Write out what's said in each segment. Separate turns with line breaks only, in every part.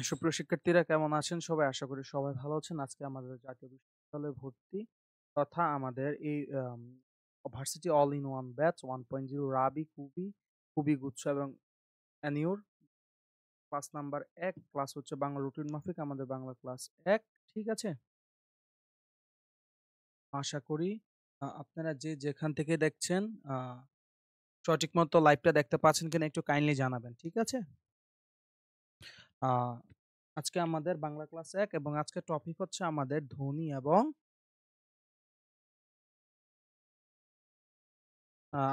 সুপ্রিয় শিক্ষার্থীরা কেমন আছেন সবাই? আশা করি সবাই ভালো আছেন। আজকে আমাদের জাতীয় বিশ্ববিদ্যালয়ে ভর্তি তথা আমাদের এই varsity all in one batch 1.0 রাবি, খুবই গুচ্ছ এবং অ্যানিউর ক্লাস নাম্বার ১ ক্লাস হচ্ছে বাংলা রুটিন মাফিক আমাদের বাংলা ক্লাস ১। ঠিক আছে? আশা করি আপনারা যে যেখান থেকে দেখছেন আ সঠিক মতো লাইভটা দেখতে পাচ্ছেন কিনা একটু কাইন্ডলি জানাবেন। ঠিক আছে? আ আজকে আমাদের বাংলা ক্লাস ১ এবং আজকের টপিক হচ্ছে আমাদের ধ্বনি এবং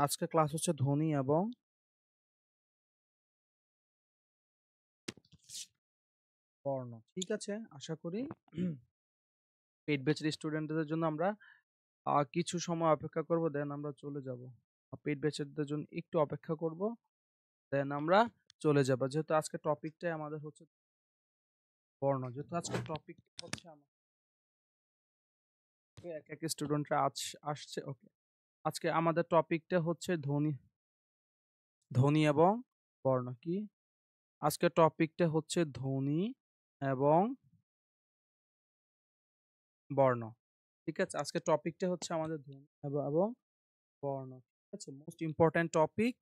আজকের ক্লাস হচ্ছে ধ্বনি এবং বর্ণ। ঠিক আছে? আশা করি পেইড ব্যাচের স্টুডেন্টদের জন্য আমরা কিছু সময় অপেক্ষা করব, দেন আমরা চলে যাব। পেইড ব্যাচেরদের জন্য একটু অপেক্ষা করব, দেন আমরা চলে যাব। যেহেতু আজকের টপিকটাই আমাদের হচ্ছে বর্ণ। যেহেতু আজকের টপিক হচ্ছে আমাদের এক স্টুডেন্টরা আসছে। ওকে। আজকে আমাদের টপিকটা হচ্ছে ধ্বনি এবং বর্ণ। কি? আজকের টপিকটা হচ্ছে ধ্বনি এবং বর্ণ। ঠিক আছে? আজকের টপিকটা হচ্ছে আমাদের ধ্বনি এবং বর্ণ। ঠিক আছে? Most important topic.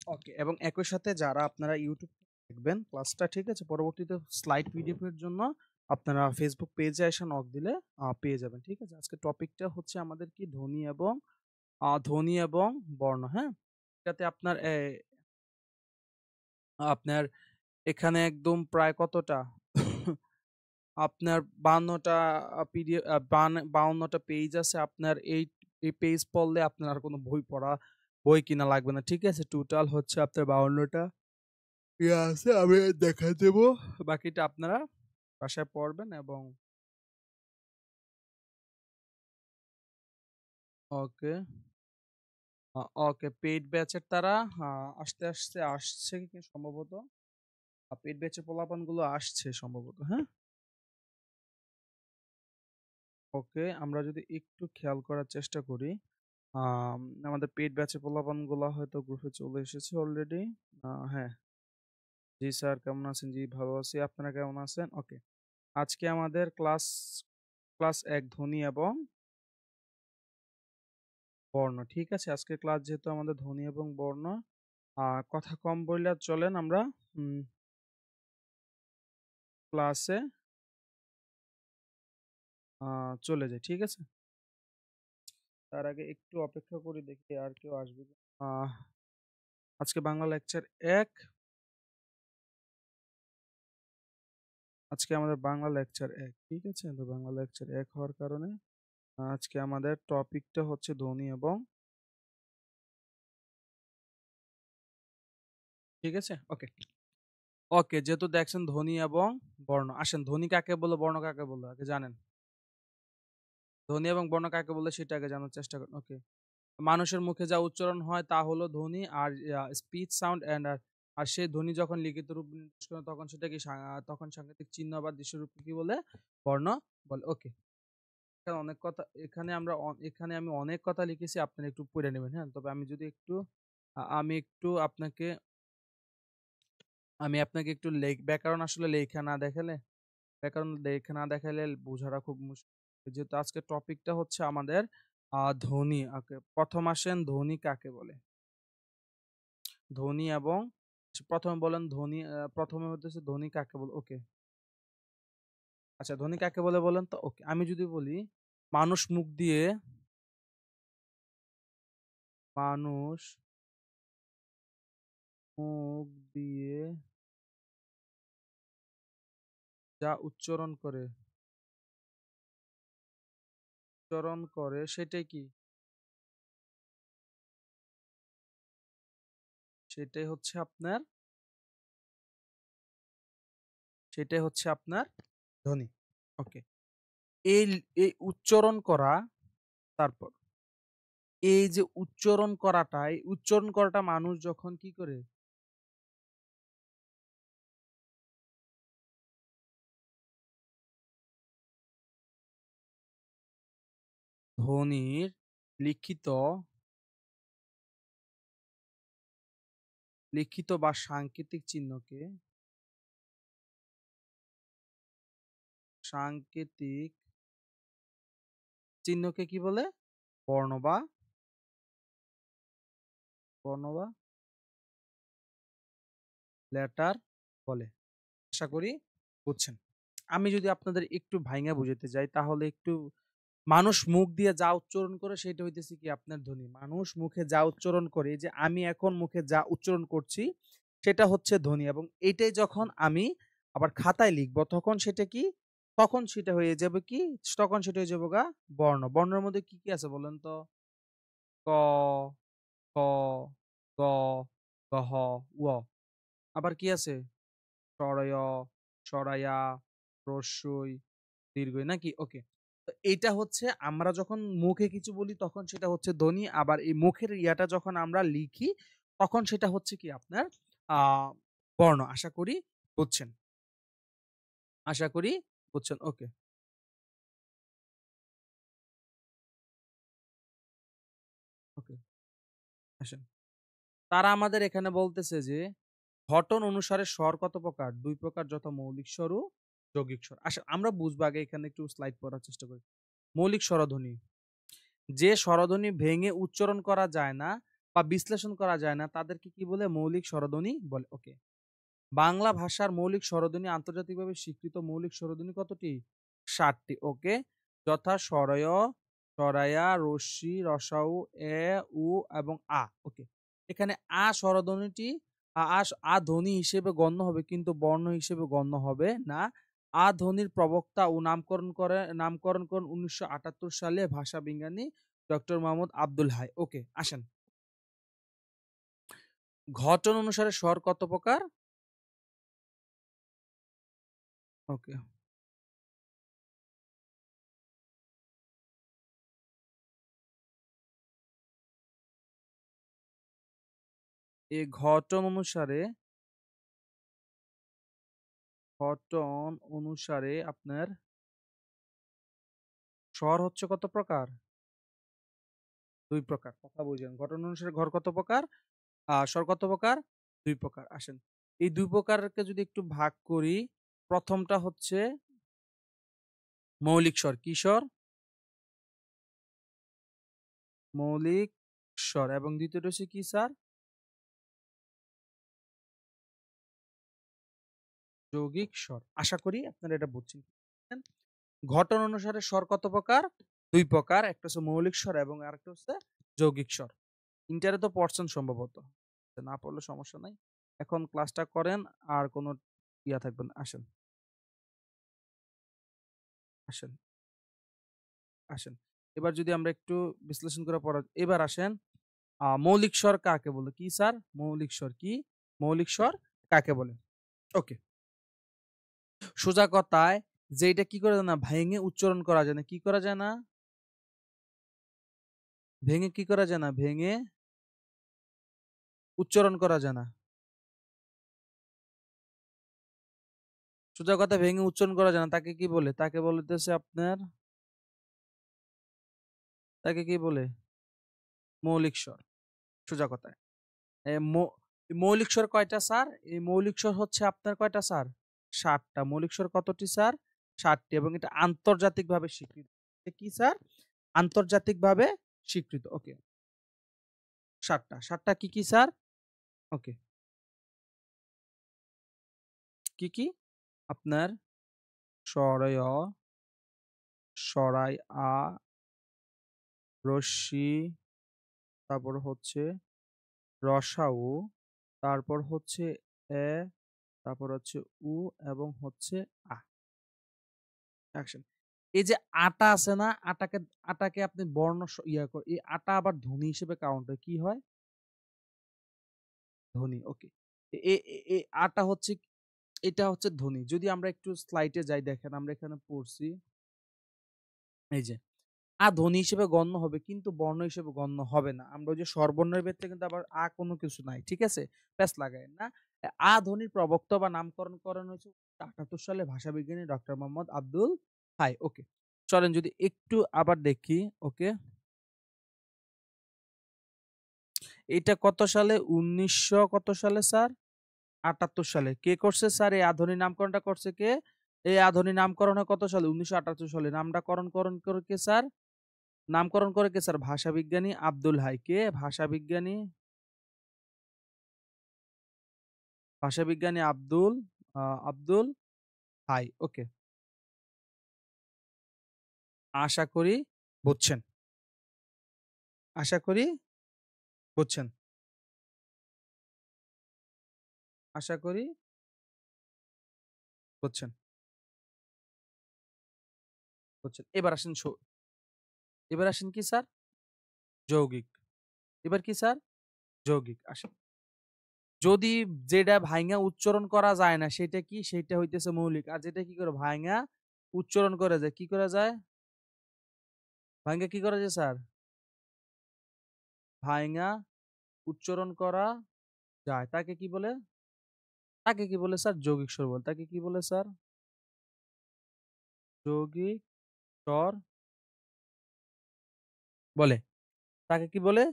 ওকে, এবং একই সাথে যারা আপনারা ইউটিউব দেখবেন ক্লাসটা, ঠিক আছে, পরবর্তীতে স্লাইড পিডিএফ এর জন্য আপনারা ফেসবুক পেজে এসে নক দিলে পেয়ে যাবেন। ঠিক আছে? আজকে টপিকটা হচ্ছে আমাদের কি ধ্বনি এবং বর্ণ। হ্যাঁ, এটাতে আপনার এখানে একদম প্রায় কতটা আপনার 52টা পিডিএফ 52টা পেজ আছে। আপনার এই পেজ পড়লে আপনার আর কোনো বই কিনা লাগবে না। ঠিক আছে? টোটাল হচ্ছে আপনার 52টা ইয়ে আছে, আমি দেখাই দেবো। বাকিটা আপনারা বাসায় পড়বেন এবং ওকে, ওকে, পেইড ব্যাচের তারা আসছে কি সম্ভবত। পেইড ব্যাচের পোলাপানগুলো আসছে সম্ভবত। হ্যাঁ? ওকে, আমরা যদি একটু খেয়াল করার চেষ্টা করি, আম আমাদের পেইড ব্যাচের পোলাপানগুলা হয়তো গ্রুপে চলে এসেছে অলরেডি। হ্যাঁ। জি স্যার, কেমন আছেন? জি ভালো আছি। আপনারা কেমন আছেন? ওকে। আজকে আমাদের ক্লাস ১ ধ্বনি এবং বর্ণ। ঠিক আছে? আজকের ক্লাস যেহেতু আমাদের ধ্বনি এবং বর্ণ, কথা কম বইলা চলেন আমরা উম ক্লাসে চলে যাই। ঠিক আছে? তার আগে একটু অপেক্ষা করি, দেখি আর কেউ আসবে কি। আহ আজকে বাংলা লেকচার ১, আজকে আমাদের বাংলা লেকচার ১। ঠিক আছে? তো বাংলা লেকচার ১ হওয়ার কারণে আজকে আমাদের টপিকটা হচ্ছে ধ্বনি এবং ঠিক আছে? ওকে। ওকে, যেহেতু দেখছেন ধ্বনি এবং বর্ণ, আসেন ধ্বনি কাকে বলে, বর্ণ কাকে বলে আগে জানেন? ধ্বনি এবং বর্ণ কাকে বলে সেটা আগে জানার চেষ্টা করুন। ওকে। মানুষের মুখে যা উচ্চারণ হয় তা হলো ধ্বনি, আর স্পিচ সাউন্ড এন্ড আর সেই ধ্বনি যখন লিখিত রূপ নির্দেশ করে তখন সেটা কি তখন সাংকেতিক চিহ্ন বা দৃশ্যরূপকে কি বলে? বর্ণ বলে। ওকে। এখানে আমি অনেক কথা লিখেছি, আপনারা একটু পড়ে নেবেন। হ্যাঁ? তবে আমি যদি একটু আ আমি একটু আপনাকে আমি আপনাকে একটু ব্যাকরণ আসলে লেখা না দেখালে বোঝাটা খুব মুশকিল। যেহেতু আজকের টপিকটা হচ্ছে আমাদের ধ্বনি। ওকে, ১ম আসেন ধ্বনি কাকে বলে? ধ্বনি এবং ১ম এ বলেন ধ্বনি, ১ম এ হইতেছে ধ্বনি কাকে বলে? ওকে। আচ্ছা, ধ্বনি কাকে বলে বলেন তো? ওকে। আমি যদি বলি মানুষ মুখ দিয়ে মানুষ মুখ দিয়ে যা উচ্চারণ করে সেটাই কি? সেটাই হচ্ছে আপনার সেটাই হচ্ছে আপনার ধ্বনি। ওকে। এই এই উচ্চারণ করা, তারপর এই যে উচ্চারণ করাটা মানুষ যখন কি করে? ধ্বনির লিখিত লিখিত বা সাংকেতিক চিহ্নকে কি বলে? বর্ণ বা লেটার বলে। আশা করি বুঝছেন। আমি যদি আপনাদের একটু ভাইঙা বুঝাতে যাই তাহলে একটু মানুষ মুখ দিয়ে যা উচ্চারণ করে সেটা হইতেছে কি আপনার ধ্বনি। মানুষ মুখে যা উচ্চারণ করে, এই যে আমি এখন মুখে যা উচ্চারণ করছি সেটা হচ্ছে ধ্বনি, এবং এইটাই যখন আমি আবার খাতায় লিখবো তখন সেটা কি? তখন সেটা হয়ে যাবে কি? তখন সেটা হয়ে যাবে গা বর্ণ। বর্ণের মধ্যে কি, কি আছে বলেন তো? ক, খ, গ, গহ, ও। আবার কি আছে? সরয়, সরায়া, রস্যই, দীর্ঘই নাকি? ওকে। তো এইটা হচ্ছে আমরা যখন মুখে কিছু বলি তখন সেটা হচ্ছে ধ্বনি। আবার এই মুখের ইয়াটা যখন আমরা লিখি তখন সেটা হচ্ছে কি আপনার আ বর্ণ। আশা করি বুঝছেন। আশা করি বুঝছেন। ওকে, ওকে। আসেন। তারা আমাদের এখানে বলতেছে যে ঘটন অনুসারে স্বর কত প্রকার? ২ প্রকার, যথা মৌলিক স্বর ও যৌগিক স্বর। আচ্ছা, আমরা বুঝবো আগে, এখানে একটু স্লাইড পড়ার চেষ্টা করি। মৌলিক স্বরধ্বনি। যে স্বরধ্বনি ভেঙে উচ্চারণ করা যায় না বা বিশ্লেষণ করা যায় না তাদেরকে কি বলে? মৌলিক স্বরধ্বনি বলে। ওকে। বাংলা ভাষার মৌলিক স্বরধ্বনি আন্তর্জাতিকভাবে স্বীকৃত মৌলিক স্বরধ্বনি কতটি? ৭টি। ওকে। যথা সরয়, সরায়া, রস্যি, রসাউ, এ, উ এবং আ। ওকে। এখানে আ স্বরধ্বনিটি আ ধ্বনি হিসেবে গণ্য হবে কিন্তু বর্ণ হিসেবে গণ্য হবে না। আ ধ্বনির প্রবক্তা ও নামকরণ করেন ১৯৭৮ সালে ভাষা বিজ্ঞানী ডক্টর মোহাম্মদ আব্দুল হাই। ওকে, আসেন। ঘটন অনুসারে স্বর কত প্রকার? ওকে। এ ঘটন অনুসারে আপনার স্বর হচ্ছে কত প্রকার? ২ প্রকার। কথা বুঝেন। ঘটন অনুসারে ঘর কত প্রকার? স্বর কত প্রকার? ২ প্রকার। আসেন। এই ২ প্রকারকে যদি একটু ভাগ করি, ১ম টা হচ্ছে মৌলিক স্বর। কি স্বর? মৌলিক স্বর। এবং ২য় টা হচ্ছে কি স্যার? যৌগিক স্বর। আশা করি আপনারা এটা বুঝছেন। ঘটন অনুসারে স্বর কত প্রকার? ২ প্রকার। একটা হচ্ছে মৌলিক স্বর এবং আরেকটা হচ্ছে যৌগিক স্বর। ইন্টারে তো পড়ছেন সম্ভবত। না পড়লে সমস্যা নাই। এখন ক্লাসটা করেন, আর কোনো ইয়া থাকবে না। আসেন, আসেন, আসেন। এবার যদি আমরা একটু বিশ্লেষণ করে পড়া, এবার আসেন মৌলিক স্বর কাকে বলে? কি স্যার? মৌলিক স্বর কি? মৌলিক স্বর কাকে বলে? ওকে। সোজা কথায় যে এটা কি করা যায় না? ভেঙে উচ্চারণ করা যায় না। কি করা যায় না? ভেঙে কি করা যায় না? ভেঙে উচ্চারণ করা যায় না। সোজা কথা ভেঙে উচ্চারণ করা যায় না। তাকে কি বলে? তাকে কি বলে? মৌলিক স্বর। সোজা কথায়। এ মৌ মৌলিক স্বর কয়টা স্যার? এই মৌলিক স্বর হচ্ছে আপনার কয়টা স্যার? ৭ টা। মৌলিক স্বর কতটি স্যার? ৭ টি, এবং এটা আন্তর্জাতিকভাবে স্বীকৃত। এটা কি স্যার? আন্তর্জাতিকভাবে স্বীকৃত। ওকে। ৭ টা। ৭ টা কি, কি স্যার? ওকে। কি, কি? আপনার সরয়, সরাই আ, রস্যি, তারপর হচ্ছে রসাউ, তারপর হচ্ছে এ, তারপর হচ্ছে উ এবং হচ্ছে আ। অ্যাকশন। এই যে আটা আছে না? আটাকে আপনি বর্ণ ইয়া এই আটা আবার ধ্বনি হিসেবে কাউন্ট হয়। কি হয়? ধ্বনি। ওকে। এ এ এ আটা হচ্ছে, এটা হচ্ছে ধ্বনি। যদি আমরা একটু স্লাইডে যাই, দেখেন আমরা এখানে পড়ছি। এই যে ধ্বনি হিসেবে গণ্য হবে কিন্তু বর্ণ হিসেবে গণ্য হবে না। আমরা ওই যে স্বরবর্ণের ক্ষেত্রে কিন্তু আবার কোনো কিছু নাই। ঠিক আছে? প্যাচ লাগায়েন না। ধ্বনির প্রবক্তা বা নামকরণ করানো হয়েছে ৭৮ সালে ভাষাবিজ্ঞানী ডক্টর মোহাম্মদ আব্দুল হাই। ওকে। চলেন যদি একটু আবার দেখি। ওকে, এটা কত সালে? ১৯০০ কত সালে স্যার? ৭৮ সালে। কে করছে স্যার এই আধুনিক নামকরণটা করছে কে? এই আধুনিক নামকরণ হয় কত সালে? ১৯৭৮ সালে। নামকরণ করে কে স্যার? নামকরণ করে কে স্যার? ভাষাবিজ্ঞানী আব্দুল হাই। কে? ভাষাবিজ্ঞানী আব্দুল হাই। ওকে। আশা করি বুঝছেন। আশা করি বুঝছেন। আশা করি বুঝছেন। বুঝছেন। এবার আসেন কি স্যার? যৌগিক। এবার কি স্যার? যৌগিক। আসেন। যদি যেটা ভাইঙা উচ্চারণ করা যায় না সেটা কি? সেইটা হইতেছে মৌলিক। আর যেটা কি করে ভাইঙা উচ্চারণ করা যায়, কি করা যায়? ভাইঙা কি করা যায় স্যার? ভাইঙা উচ্চারণ করা যায়। তাকে কি বলে? তাকে কি বলে স্যার? যৌগিক স্বর বলে। তাকে কি বলে স্যার? যৌগিক স্বর বলে। তাকে কি বলে?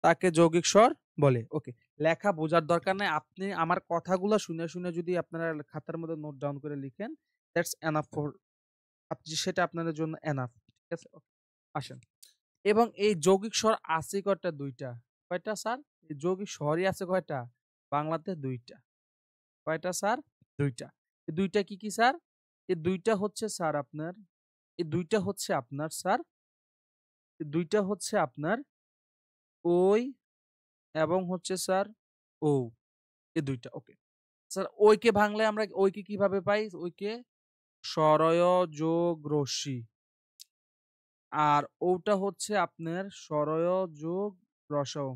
তাকে যৌগিক স্বর বলে। ওকে। লেখা বোঝার দরকার নাই। আপনি আমার কথাগুলা শুনে যদি আপনারা খাতার মধ্যে নোট ডাউন করে লিখেন, দ্যাটস এনাফ ফর সেটা আপনাদের জন্য এনাফ। ঠিক আছে? ওকে। আসেন। এবং এই যৌগিক স্বর আছে কয়টা? ২ টা। কয়টা স্যার? এই যৌগিক স্বরই আছে কয়টা? বাংলাতে ২ টা। কয়টা স্যার? ২ টা। এই ২ টা কি, কি স্যার? এই ২ টা হচ্ছে স্যার আপনার এই ২ টা হচ্ছে আপনার স্যার, এই ২ টা হচ্ছে আপনার ওই এবং হচ্ছে স্যার ও। এই ২ টা। ওকে। স্যার ঐকে ভাঙলে আমরা ঐকে কিভাবে পাই? ঐকে সরয় যোগ রশ্মি। আর ওটা হচ্ছে আপনার সরয় যোগ রসও।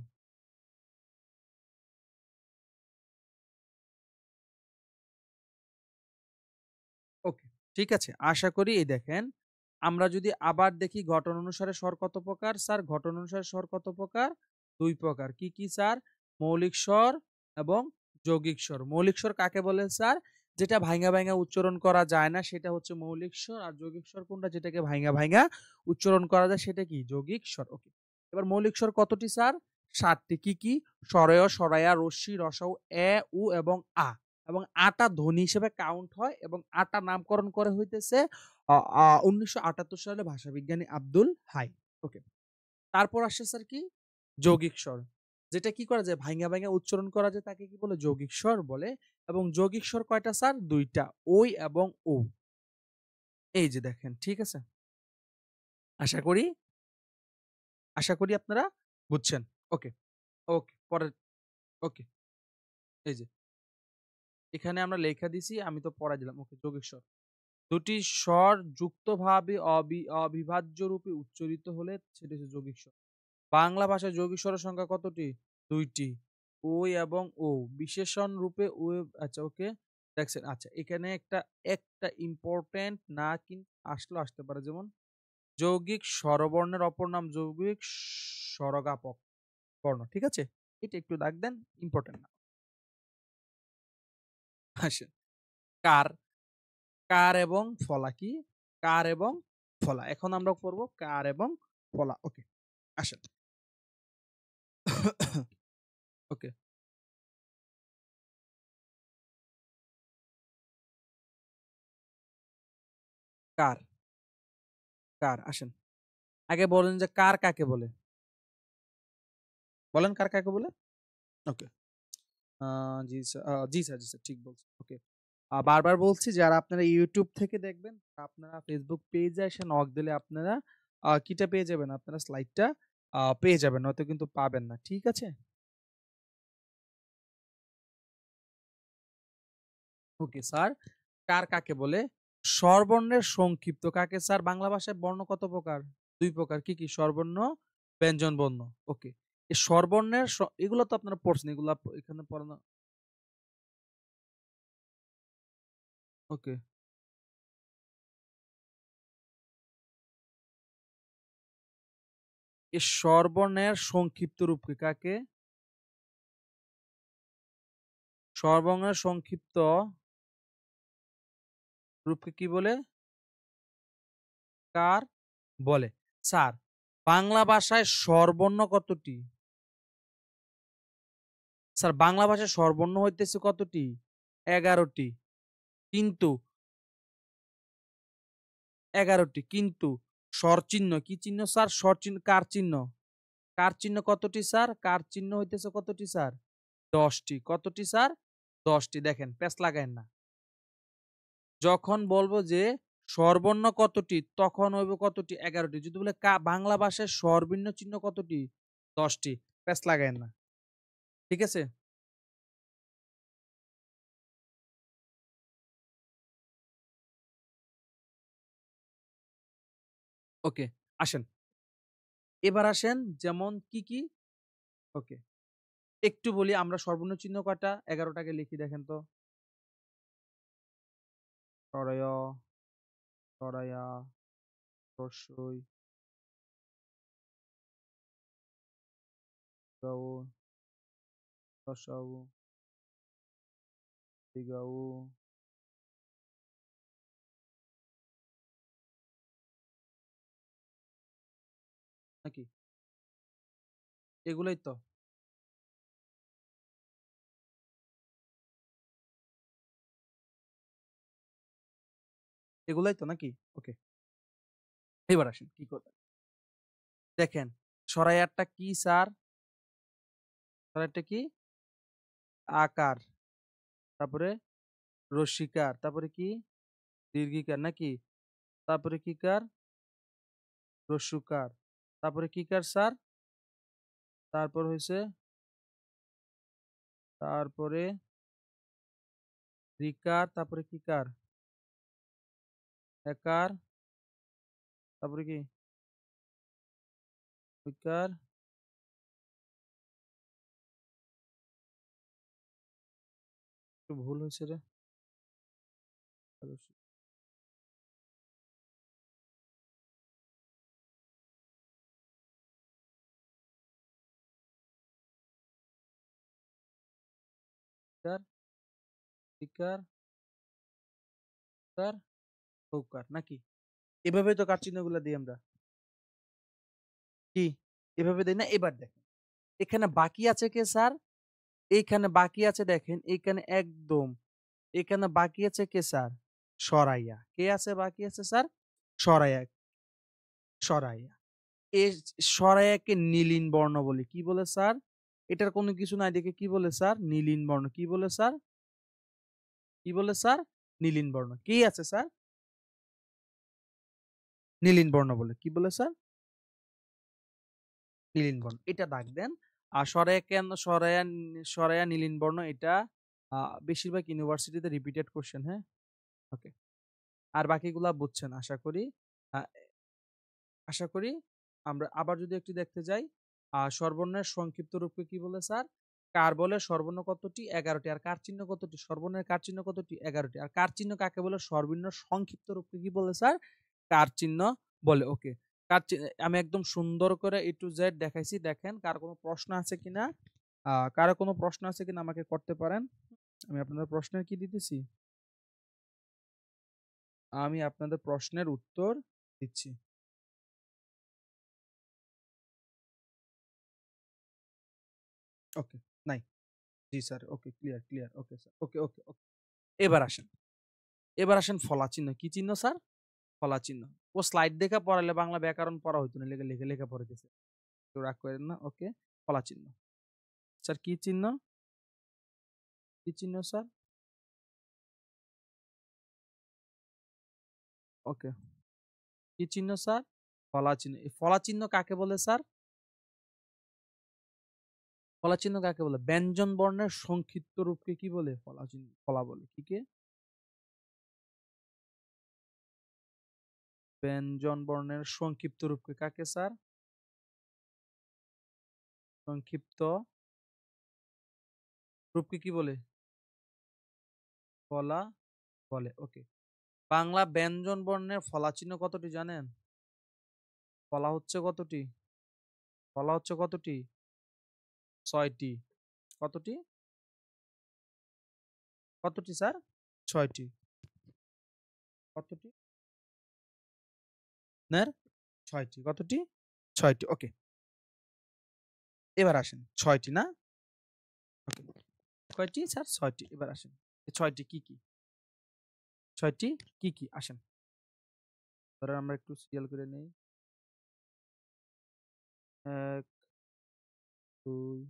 ওকে, ঠিক আছে। আশা করি এই দেখেন, আমরা যদি আবার দেখি গঠন অনুসারে স্বর কত প্রকার? স্যার গঠন অনুসারে স্বর কত প্রকার? ২ প্রকার। কি, কি স্যার? মৌলিক স্বর এবং যৌগিক স্বর। মৌলিক স্বর কাকে বলে স্যার? যেটা ভাইঙা উচ্চারণ করা যায় না সেটা হচ্ছে মৌলিক স্বর। আর যৌগিক স্বর কোনটা? যেটাকে ভাইঙা উচ্চারণ করা যায় সেটা কি? যৌগিক স্বর। ওকে। এবার মৌলিক স্বর কতটি স্যার? ৭ টি। কি, কি? স্বরেয়, স্বরায়া, রস্বই, রসও, এ, উ এবং আ। এবং আটা ধ্বনি হিসেবে কাউন্ট হয় এবং আটা নামকরণ করে হইতেছে ১৯৭৮ সালে ভাষাবিজ্ঞানী আব্দুল হাই। ওকে। তারপর আসছে স্যার কি? যৌগিক স্বর। যেটা কি করা যায়? ভাইঙা উচ্চারণ করা যায় তাকে কি বলে? যৌগিক স্বর বলে। এবং যৌগিক স্বর কয়টা স্যার? ২ টা। ওই এবং ও। এই যে দেখেন, ঠিক আছে? আশা করি আশা করি আপনারা বুঝছেন। ওকে, ওকে। পরের ওকে, এই যে এখানে আমরা লেখা দিছি, আমি তো পড়াই দিলাম। ওকে, যৌগিক স্বর। দুটি স্বর যুক্তভাবে অবিভাজ্য রূপে উচ্চারিত হলে সেটি হচ্ছে যৌগিক স্বর। বাংলা ভাষায় যৌগিক স্বরের সংখ্যা কতটি? ২ টি। ওই এবং ও। বিশেষণ রূপে ও। আচ্ছা, ওকে। দেখছেন, আচ্ছা এখানে একটা একটা ইম্পোর্টেন্ট না আসলেও আসতে পারে। যেমন যৌগিক স্বরবর্ণের অপর নাম যৌগিক স্বরজ্ঞাপক বর্ণ। ঠিক আছে? এটা একটু দাগ দেন, ইম্পোর্টেন্ট না। আসেন। কার, কার এবং ফলা কি? কার এবং ফলা। এখন আমরা করব কার এবং ফলা। ওকে, আসেন। ওকে, কার, কার আসেন। আগে বলেন যে কার কাকে বলে? বলেন কার কাকে বলে? ওকে। জি স্যার, জি স্যার ঠিক বলছেন। ওকে। বারবার বলছি যারা আপনারা YouTube থেকে দেখবেন, আপনারা Facebook পেজে এসে নক দিলে আপনারা কিটা পেয়ে যাবেন? আপনারা স্লাইডটা পেয়ে যাবেন। নয়তো কিন্তু পাবেন না। ঠিক আছে? Okay sir. কার কাকে বলে? স্বরবর্ণের সংক্ষিপ্ত কাকে স্যার? বাংলা ভাষায় বর্ণ কত প্রকার? ২ প্রকার। কি, কি? স্বরবর্ণ, ব্যঞ্জন বর্ণ। ওকে। এই স্বরবর্ণের এগুলো তো আপনারা পড়ছেন। এগুলা এখানে পড়ানো। ওকে। এই স্বরবর্ণের সংক্ষিপ্ত রূপকে কাকে? স্বরবর্ণের সংক্ষিপ্ত রূপকে কি বলে? কার বলে? স্যার, বাংলা ভাষায় স্বরবর্ণ কতটি? স্যার, বাংলা ভাষায় স্বরবর্ণ হইতেছে কতটি? ১১টি। কিন্তু ১১টি। কিন্তু স্বরচিহ্ন কি চিহ্ন স্যার? স্বরচিহ্ন কার চিহ্ন? কার চিহ্ন কতটি স্যার? কার চিহ্ন হইতেছে কতটি স্যার? ১০ টি। কতটি স্যার? ১০ টি। দেখেন, প্যাঁচ লাগায়েন না। যখন বলবো যে স্বরবর্ণ কতটি, তখন হইব কতটি? ১১টি। যদি বলে বাংলা ভাষায় স্বরবর্ণ চিহ্ন কতটি? ১০ টি। প্যাঁচ লাগায়েন না। ঠিক আছে? ওকে, আসেন। এবার আসেন যেমন কি? ওকে। একটু বলি আমরা স্বরবর্ণ চিহ্ন কয়টা? ১১ টাকে লিখি দেখেন তো। সরয়, সরায়া, রস্বই, গাও, রসাউ, দিগাউ, নাকি? এগুলোই তো। এগুলাই তো নাকি? ওকে। এবার আসেন কি করবেন? দেখেন, সরাইয়ারটা কি স্যার? সরাইয়ারটা কি? আকার। তারপরে রস্যিকার। তারপরে কি? দীর্ঘিকার নাকি? তারপরে কি কার? রস্যুকার। তারপরে কি কার স্যার? তারপর হইছে তারপরে রিকার। তারপরে কি কার? একার। তারপরে কি? উইকার। একটু ভুল হয়েছে রে। রস্যিকার, রিকার, কার, হৌকার নাকি? এভাবে তো কার চিহ্নগুলো দিই আমরা। কি? এভাবে দেই না? এবার দেখেন। এখানে বাকি আছে কে স্যার? এইখানে বাকি আছে দেখেন, এইখানে একদম এখানে বাকি আছে কে স্যার? সরাইয়া। কে আছে বাকি আছে স্যার? সরাইয়া, সরাইয়া। এ সরাইয়াকে নীলিন বর্ণ বলে। কি বলে স্যার? এটার কোনো কিছু নাই দেখে কি বলে স্যার? নীলিন বর্ণ। কি বলে স্যার? কি বলে স্যার? নীলিন বর্ণ। কি আছে স্যার? নীলিন বর্ণ বলে। কি বলে স্যার? নীলিন বর্ণ। এটা দাগ দেন। আর সরাইয়া কেন সরাইয়া সরাইয়া নীলিন বর্ণ এটা বেশিরভাগ ইউনিভার্সিটিতে রিপিটেড কোয়েশ্চেন, হ্যাঁ? ওকে। আর বাকিগুলা বুঝছেন আশা করি। আ আশা করি আমরা আবার যদি একটু দেখতে যাই, স্বরবর্ণের সংক্ষিপ্ত রূপকে কি বলে স্যার? কার বলে? স্বরবর্ণ কতটি? ১১ টি। আর কার চিহ্ন কতটি? স্বরবর্ণের কার চিহ্ন কতটি? ১১ টি। আর কার চিহ্ন কাকে বলে? স্বরবর্ণের সংক্ষিপ্ত রূপকে কি বলে স্যার? কার চিহ্ন বলে। ওকে। আমি একদম সুন্দর করে A to Z দেখাইছি। দেখেন কার কোনো প্রশ্ন আছে কিনা? কারো কোনো প্রশ্ন আছে কিনা আমাকে করতে পারেন। আমি আপনাদের প্রশ্নের কি দিতেছি? আমি আপনাদের প্রশ্নের উত্তর দিচ্ছি। ওকে, নাই। জি sir. Okay, clear. Okay sir. Okay. এবার আসেন। এবার আসেন ফলা চিহ্ন। কি চিহ্ন স্যার? ফলা চিহ্ন। ও স্লাইড দেখে পড়াইলে বাংলা ব্যাকরণ পড়া হইতো না। লেখা পড়াইতেছে। কেউ রাগ কইরেন না। ওকে। ফলা চিহ্ন। স্যার কি চিহ্ন? কি চিহ্ন স্যার? ওকে। কি চিহ্ন স্যার? ফলা চিহ্ন। এই ফলা চিহ্ন কাকে বলে স্যার? ফলা চিহ্ন কাকে বলে? ব্যঞ্জন বর্ণের সংক্ষিপ্ত রূপকে কি বলে? ফলা চিহ্ন ফলা বলে। কি কে? ব্যঞ্জন বর্ণের সংক্ষিপ্ত রূপকে কাকে স্যার? সংক্ষিপ্ত রূপকে কি বলে? ফলা বলে। ওকে। বাংলা ব্যঞ্জন বর্ণের ফলা চিহ্ন কতটি জানেন? ফলা হচ্ছে কতটি? ফলা হচ্ছে কতটি? ৬ টি। কতটি? কতটি স্যার? ৬ টি। কতটি? আপনার ৬টি। কতটি? ৬টি। ওকে। এবার আসেন। ৬টি না? ওকে। কয়টি স্যার? ৬টি। এবার আসেন। এই ৬টি কি, কি? ৬টি কি, কি? আসেন। ধরেন আমরা একটু সিরিয়াল করে নেই। ১, ২,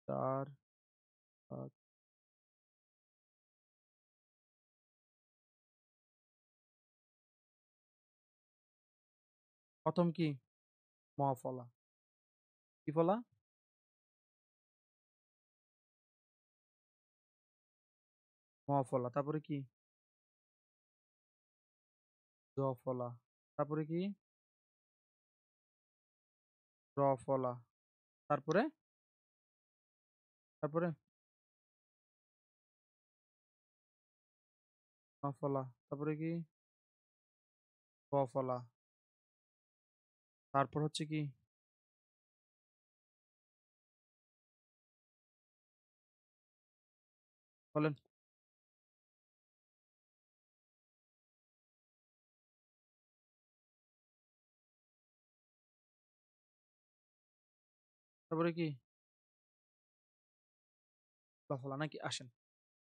৪, ৫ ১ম কি? ম ফলা। কি ফলা? ম ফলা। তারপরে কি? জ ফলা। তারপরে কি? র ফলা। তারপরে? তারপরে? ন ফলা। তারপরে কি? ব ফলা। তারপর হচ্ছে কি? বলেন। তারপরে কি? ল ফলা নাকি? আসেন।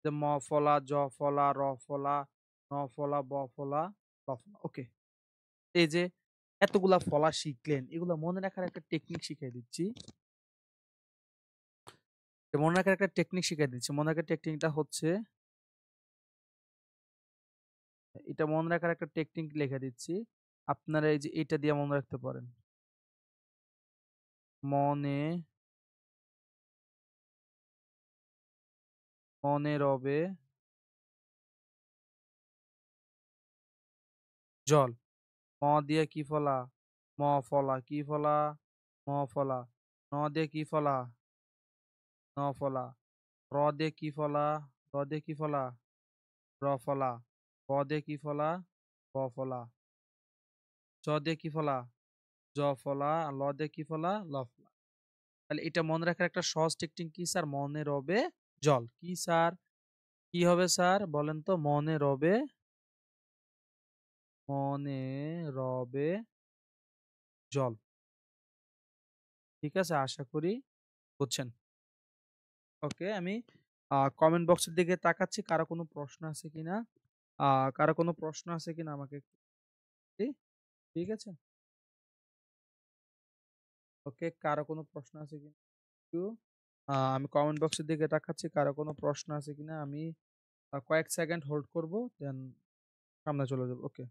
যে ম ফলা, জ ফলা, র ফলা, ন ফলা, ব ফলা, ল ফলা। ওকে। এই যে এতগুলা ফলা শিখলেন, এগুলা মনে রাখার একটা টেকনিক শিখাই দিচ্ছি। মনে রাখার একটা টেকনিক শিখাই দিচ্ছি। মনে রাখার টেকনিকটা হচ্ছে, এটা মনে রাখার একটা টেকনিক লিখে দিচ্ছি। আপনারা এই যে এটা দিয়ে মনে রাখতে পারেন। মনে মনে রবে জল। ম দিয়ে কি ফলা? ম ফলা। কি ফলা? ম ফলা। ন দিয়ে কি ফলা? ন ফলা। র দিয়ে কি ফলা? র দিয়ে কি ফলা? র ফলা। ব দিয়ে কি ফলা? ব ফলা। জ দিয়ে কি ফলা? জ ফলা। আর ল দিয়ে কি ফলা? ল ফলা। তাহলে এটা মনে রাখার একটা সহজ টেকনিক কি স্যার? মনে রবে জল। কি স্যার? কি হবে স্যার? বলেন তো। মনে রবে জল। ঠিক আছে? আশা করি বুঝছেন। ওকে, আমি কমেন্ট বক্সের দিকে তাকাচ্ছি। কারো কোনো প্রশ্ন আছে কিনা? আ কারো কোনো প্রশ্ন আছে কিনা আমাকে একটু জি, ঠিক আছে? ওকে, কারো কোনো প্রশ্ন আছে কিনা? একটু আমি কমেন্ট বক্সের দিকে তাকাচ্ছি। কারো কোনো প্রশ্ন আছে কিনা? আমি কয়েক সেকেন্ড হোল্ড করব। দেন সামনে চলে যাব। ওকে,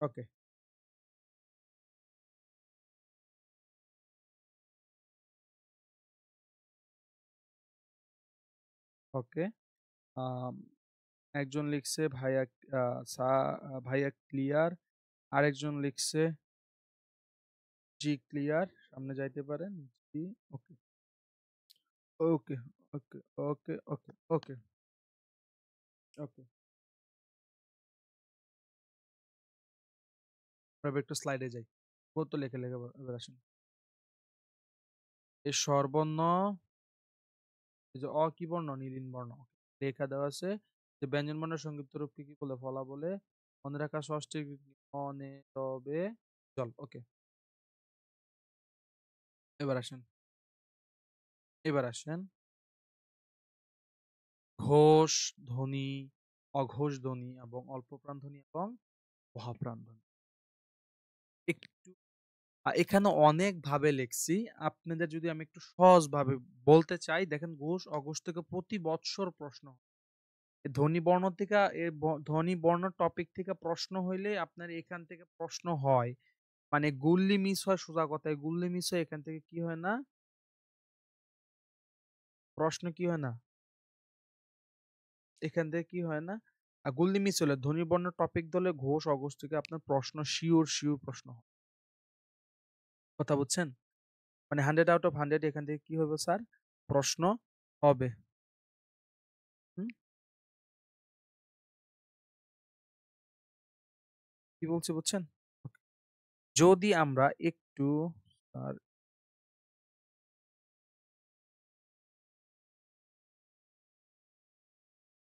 ওকে, ওকে। আম একজন লিখছে ভাইয়া আ সা ভাইয়া ক্লিয়ার। আরেকজন লিখছে জি ক্লিয়ার। সামনে যাইতে পারেন। জি, ওকে, ওকে, ওকে, ওকে, ওকে, ওকে, ওকে। এবার একটু স্লাইডে যাই। তো লেখে, লেখে এবার আসেন। এই স্বরবর্ণ, এই যে কি বর্ণ? নীলিন বর্ণ। লেখা দেওয়া আছে যে ব্যঞ্জন বর্ণের সংক্ষিপ্ত রূপকে কি বলে? ফলা বলে। মনে রাখা ষষ্ঠী মনে রবে জল। ওকে, এবার আসেন। এবার আসেন। ঘোষ ধ্বনি, অঘোষ ধ্বনি এবং অল্পপ্রাণ ধ্বনি এবং মহাপ্রাণ ধ্বনি। একটু এখানে অনেকভাবে লিখছি। আপনাদের যদি আমি একটু সহজভাবে বলতে চাই, দেখেন ঘোষ, অঘোষ থেকে প্রতি বৎসর প্রশ্ন হয়। এই ধ্বনি বর্ণ থেকে ধ্বনি বর্ণ টপিক থেকে প্রশ্ন হইলে আপনার এখান থেকে প্রশ্ন হয়। মানে গুল্লি মিস হয়, সোজা কথায় গুল্লি মিস হয়, এখান থেকে কি হয় না? প্রশ্ন কি হয় না? এখান থেকে কি হয় না? গুল্লি মিস হলে ধ্বনি বর্ণ টপিক ধরলে ঘোষ, অঘোষ থেকে আপনার প্রশ্ন সিওর, সিওর প্রশ্ন হয়। কথা বুঝছেন? মানে 100 আউট অফ 100 এখান থেকে কি হবে স্যার? প্রশ্ন হবে। হুম? কি বলছি বুঝছেন? যদি আমরা একটু আর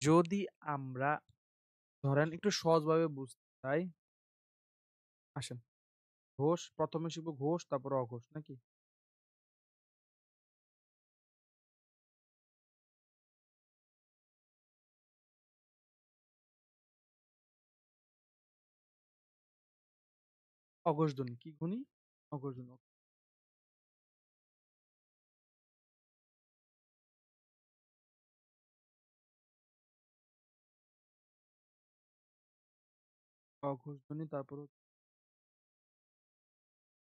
যদি আমরা ধরেন একটু সহজভাবে বুঝতে চাই, আসেন ঘোষ প্রথমে শিখবো ঘোষ তারপরে অঘোষ নাকি? অঘোষ ধ্বনি কি ধ্বনি? অঘোষ ধ্বনি। অঘোষ ধ্বনি তারপর হচ্ছে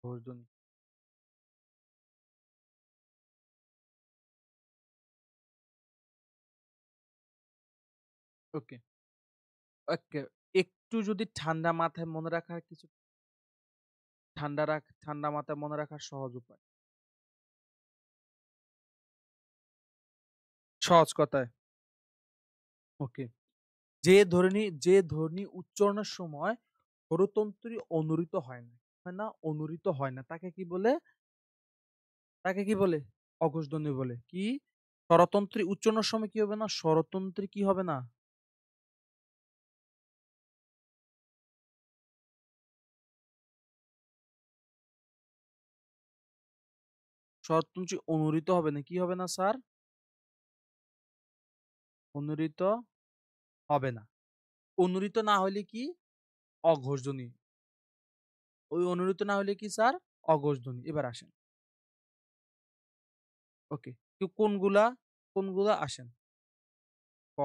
ঘোষ ধ্বনি। ওকে, ওকে। একটু যদি ঠান্ডা মাথায় মনে রাখার কিছু, ঠান্ডা মাথায় মনে রাখার সহজ উপায়, সহজ কথায়। ওকে, যে ধ্বনি উচ্চারণের সময় স্বরতন্ত্রী অনুরিত হয় না, হয় না, অনুরিত হয় না, তাকে কি বলে? তাকে কি বলে? অঘোষ ধ্বনি বলে। কি? স্বরতন্ত্রী উচ্চারণের সময় কি হবে না? স্বরতন্ত্রী কি হবে না? স্বরতন্ত্রী অনুরিত হবে না, কি হবে না স্যার? অনুরিত হবে না। অনুরিত না হইলে কি? অঘোষ ধ্বনি। ওই অনুরিত না হইলে কি স্যার? অঘোষ ধ্বনি। এবার আসেন। ওকে। কোনগুলা? কোনগুলা? আসেন। ক,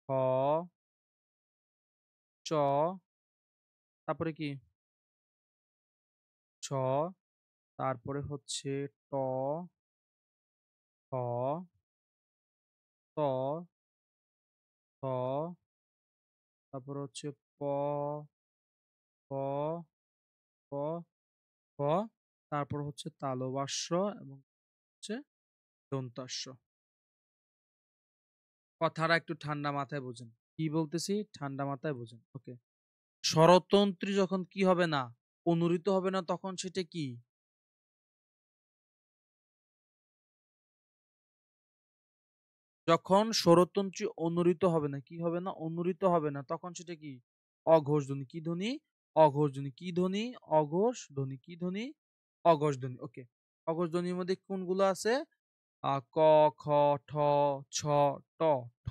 খ, চ, তারপরে কি? ছ, তারপরে হচ্ছে ট, ঠ, ত, থ, তারপরে হচ্ছে প, প, প, প, তারপর হচ্ছে তালব্য এবং হচ্ছে দন্তাস্য। কথাটা একটু ঠান্ডা মাথায় বোঝেন। কি বলতেছি? ঠান্ডা মাথায় বোঝেন। ওকে। স্বরতন্ত্রী যখন কি হবে না? অনুরিত হবে না, তখন সেটা কি? যখন স্বরতন্ত্রী অনুরিত হবে না, কি হবে না? অনুরিত হবে না, তখন সেটা কি? অঘোষ ধ্বনি। কি ধ্বনি? অঘোষ ধ্বনি। কি ধ্বনি? অঘোষ ধ্বনি। কি ধ্বনি? অঘোষ ধ্বনি। ওকে। অঘোষ ধ্বনির মধ্যে কোনগুলো আছে? ক, খ, ঠ, ছ, ট, ঠ,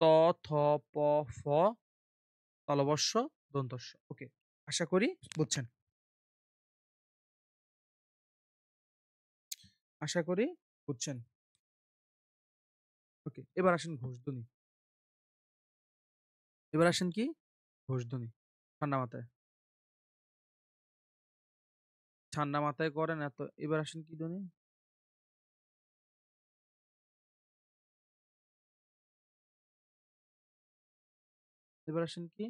ত, থ, প, ফ, তালব্য, দন্তস্ব। ওকে। আশা করি বুঝছেন। আশা করি বুঝছেন। ওকে। এবার আসেন ঘোষ ধ্বনি। এবার আসেন কি? ঘোষ ধ্বনি। ঠান্ডা মাথায়। ঠান্ডা মাথায় করেন এত। এবার আসেন কি ধ্বনি? এবার আসেন কি?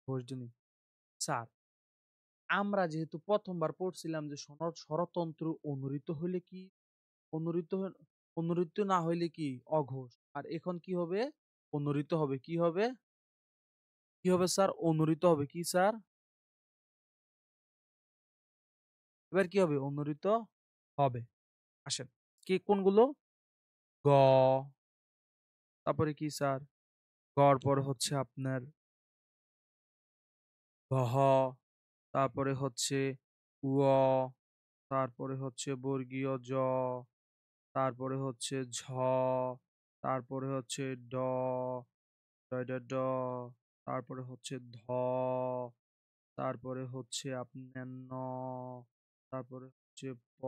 ঘোষ ধ্বনি। স্যার, আমরা যেহেতু প্রথমবার পড়ছিলাম যে স্বরতন্ত্র অনুরিত হইলে কি? অনুরিত অনুরিত না হইলে কি? অঘোষ। আর এখন কি হবে? অনুরিত হবে। কি হবে? কি হবে স্যার? অনুরিত হবে। কি স্যার? এবার কি হবে? অনুরিত হবে। আসেন। কি কোনগুলো? গ, তারপরে কি স্যার? গর পরে হচ্ছে আপনার গহ, তারপরে হচ্ছে উ, তারপরে হচ্ছে বর্গীয় জ, তারপরে হচ্ছে ঝ, তারপরে হচ্ছে ড, ড, তারপরে হচ্ছে ধ, তারপরে হচ্ছে আপনার ন, তারপরে হচ্ছে প,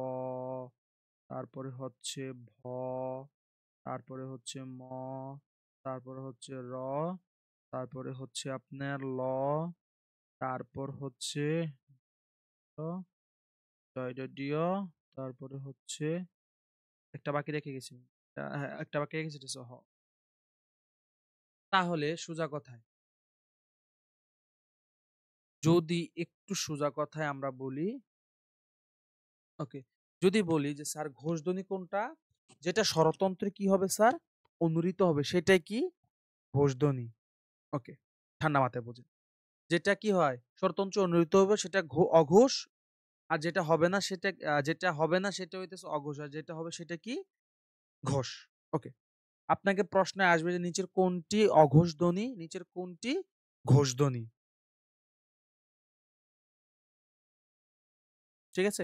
তারপরে হচ্ছে ভ, তারপরে হচ্ছে ম, তারপরে হচ্ছে র, তারপরে হচ্ছে আপনার ল, তারপর হচ্ছে ড, ডিয়, তারপরে হচ্ছে একটা বাকি রেখে গেছি। হ্যাঁ, একটা বাকি রেখে গেছি, এটা হ। তাহলে সোজা কথায়, যদি একটু সোজা কথায় আমরা বলি, ওকে, যদি বলি যে স্যার ঘোষধ্বনি কোনটা? যেটা স্বরতন্ত্রে কি হবে স্যার? অনুরিত হবে, সেটাই কি? ঘোষধ্বনি। ওকে, ঠান্ডা মাথায় বোঝেন। যেটা কি হয়? স্বরতন্ত্রে অনুরিত হবে সেটা অঘোষ, আর যেটা হবে না সেটা যেটা হবে না সেটা হইতেছে অঘোষ, আর যেটা হবে সেটা কি? ঘোষ। ওকে। আপনাকে প্রশ্নে আসবে যে নিচের কোনটি অঘোষ ধ্বনি, নিচের কোনটি ঘোষ ধ্বনি? ঠিক আছে?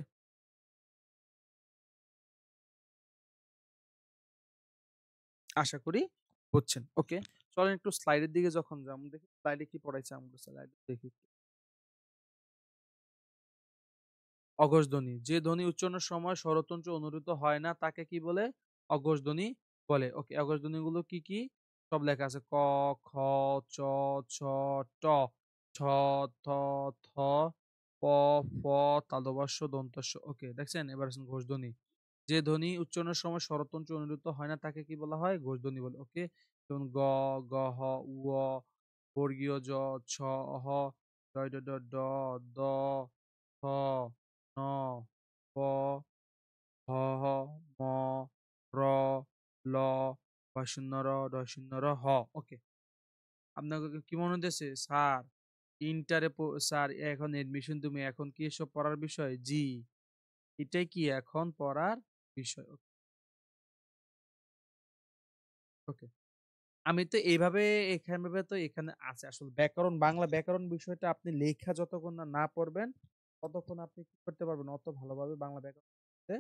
আশা করি বুঝছেন। ওকে। চলেন একটু স্লাইডের দিকে যখন যাবো দেখি স্লাইডে কি পড়াইছে আমাকে স্লাইড দেখি। অঘোষ ধ্বনি। যে ধ্বনি উচ্চারণের সময় স্বরতন্ত্র অনুরূত হয় না তাকে কি বলে? অঘোষ ধ্বনি বলে। ওকে, অঘোষ ধ্বনিগুলো কি, কি? সব লেখা আছে। ক, খ, চ, ছ, ট, ছ, থ, থ, প, ফ, তালব্য শ, দন্ত্য স। ওকে, দেখছেন? এবার আসেন ঘোষ ধ্বনি। যে ধ্বনি উচ্চারণের সময় স্বরতন্ত্র অনুরূত হয় না তাকে কি বলা হয়? ঘোষ ধ্বনি বলে। ওকে? যেমন গ, গ, হ, উ, বর্গীয় জ, ছ, হ, ড, ড, ড, ড, দ, থ, ন, প, হ, হ, ম, র, ল, ভ র, ঢ হ। ওকে। আপনাকে কি মনে হইতেছে? স্যার ইন্টারে স্যার এখন এডমিশন তুমি এখন কি এসব পড়ার বিষয়? জি। এটাই কি এখন পড়ার বিষয়। ওকে। আমি তো এইভাবে এখানে তো এখানে আছে আসলে ব্যাকরণ বাংলা ব্যাকরণ বিষয়টা আপনি লেখা যতক্ষণ না না পড়বেন ততক্ষণ আপনি কি করতে পারবেন অত ভালোভাবে বাংলা ব্যাকরণ পড়তে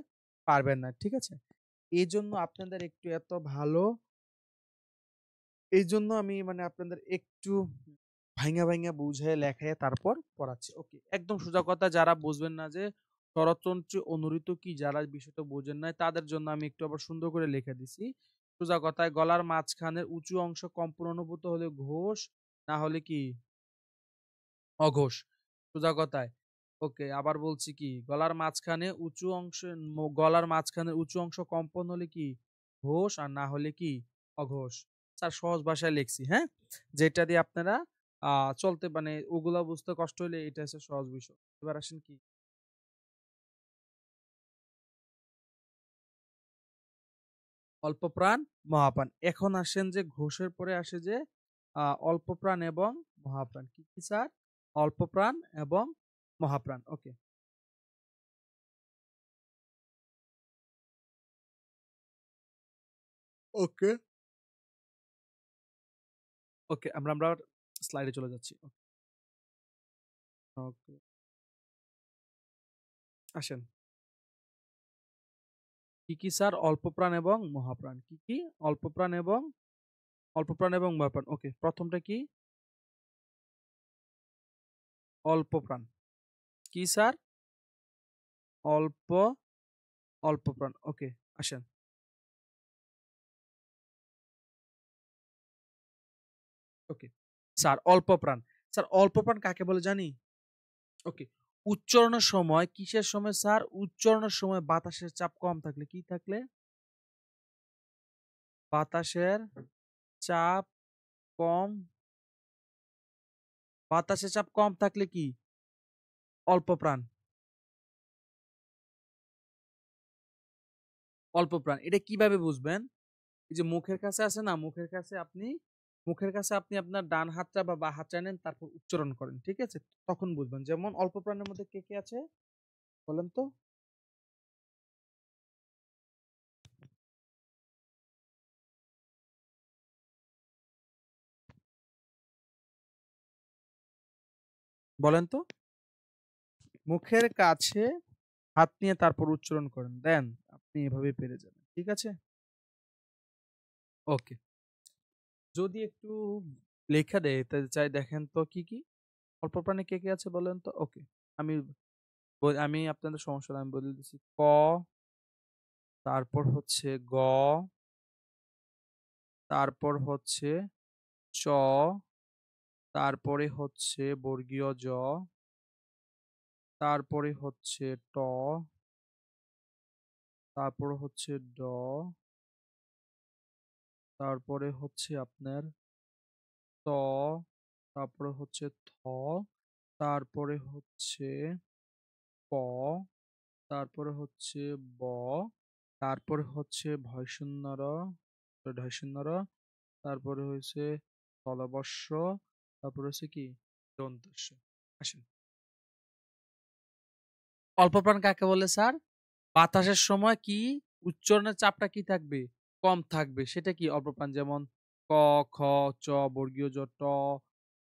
পারবেন না। ঠিক আছে? এইজন্য আপনাদের একটু এত ভালো এইজন্য আমি মানে আপনাদের একটু ভাইঙ্গা, ভাইঙ্গা বুঝায়ে লেখায়ে তারপর পড়াচ্ছি। ওকে। একদম সোজা কথা যারা বুঝবেন না যে স্বরতন্ত্রে অনুরীত কি যারা বিষয়টা বোঝেন নাই তাদের জন্য আমি একটু আবার সুন্দর করে লিখে দিছি। সোজা কথায় গলার মাঝখানের উঁচু অংশ কম্পন অনুভূত হলে ঘোষ, না হলে কি? অঘোষ। সোজা কথায়। ওকে, আবার বলছি কি গলার মাঝখানে উঁচু অংশে গলার মাঝখানে উঁচু অংশ কম্পন হলে কি? ঘোষ আর না হলে কি? অঘোষ। স্যার সহজ ভাষায় লিখছি, হ্যাঁ? যেটা দিয়ে আপনারা চলতে মানে ওগুলা বুঝতে কষ্ট হইলে এটা হচ্ছে সহজ বিষয়। এবার আসেন কি? অল্পপ্রাণ, মহাপ্রাণ। এখন আসেন যে ঘোষের পরে আসে যে অল্পপ্রাণ এবং মহাপ্রাণ। কি, কি স্যার? অল্পপ্রাণ এবং মহাপ্রাণ। ওকে। ওকে। ওকে, আমরা স্লাইডে চলে যাচ্ছি। ওকে, আসেন। কি, কি স্যার? অল্পপ্রাণ এবং মহাপ্রাণ। কি, কি? অল্পপ্রাণ এবং অল্পপ্রাণ এবং মহাপ্রাণ। ওকে, ১ম টা কি? অল্পপ্রাণ। কি স্যার? অল্প অল্পপ্রাণ। ওকে, আসেন। ওকে। স্যার অল্পপ্রাণ। স্যার অল্পপ্রাণ কাকে বলে জানি? ওকে। উচ্চারণের সময় কিসের সময় স্যার? উচ্চারণের সময় বাতাসের চাপ কম থাকলে কি থাকলে? বাতাসের চাপ কম বাতাসের চাপ কম থাকলে কি? অল্পপ্রাণ। অল্পপ্রাণ। এটা কিভাবে বুঝবেন? এই যে মুখের কাছে আছে না? মুখের কাছে আপনি আপনার ডান হাতটা বা বাঁ হাতটা নেন তারপর উচ্চারণ করেন। ঠিক আছে? তখন বুঝবেন। যেমন অল্প প্রাণের মধ্যে কে, কে আছে? বলেন তো? বলেন তো? মুখের কাছে হাত নিয়ে তারপর উচ্চারণ করেন। দেন আপনি এভাবেই পেরে যাবেন। ঠিক আছে? ওকে। যদি একটু লেখা দেয় তা চাই দেখেন তো কি, কি? অল্প প্রাণে কে, কে আছে বলেন তো? ওকে। আমি আমি আপনাদের সমস্যা না আমি বলে দিচ্ছি। ক, তারপর হচ্ছে গ, তারপর হচ্ছে চ, তারপরে হচ্ছে বর্গীয় জ, তারপরে হচ্ছে ট, তারপরে হচ্ছে ড, তারপরে হচ্ছে আপনার ত, তারপরে হচ্ছে থ, তারপরে হচ্ছে প, তারপরে হচ্ছে ব, তারপরে হচ্ছে ভয়শূন্য র, ঢয়শূন্য র, তারপরে হয়েছে তলবস্য, তারপরে হচ্ছে কি? দন্তস্য। আসেন। অল্প প্রাণ কাকে বলে স্যার? বাতাসের সময় কি উচ্চারণের চাপটা কি থাকবে? কম থাকবে সেটা কি অল্প প্রাণ? যেমন ক, খ, চ, বর্গীয় জ, ট,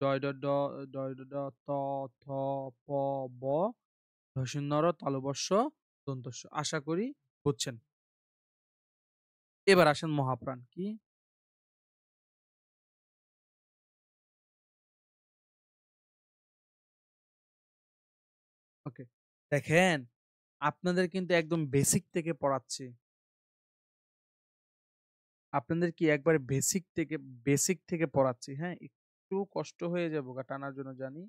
ডয় ড, ড, ডয় ড, ড, ত, থ, প, ব, ঢ র, তালব্য শ, দন্তস্ব। আশা করি বুঝছেন। এবার আসেন মহাপ্রাণ কি? ওকে। দেখেন, আপনাদের কিন্তু একদম বেসিক থেকে পড়াচ্ছি। আপনাদের কি একবারে বেসিক থেকে পড়াচ্ছি, হ্যাঁ? একটু কষ্ট হয়ে যাবো টানার জন্য জানি।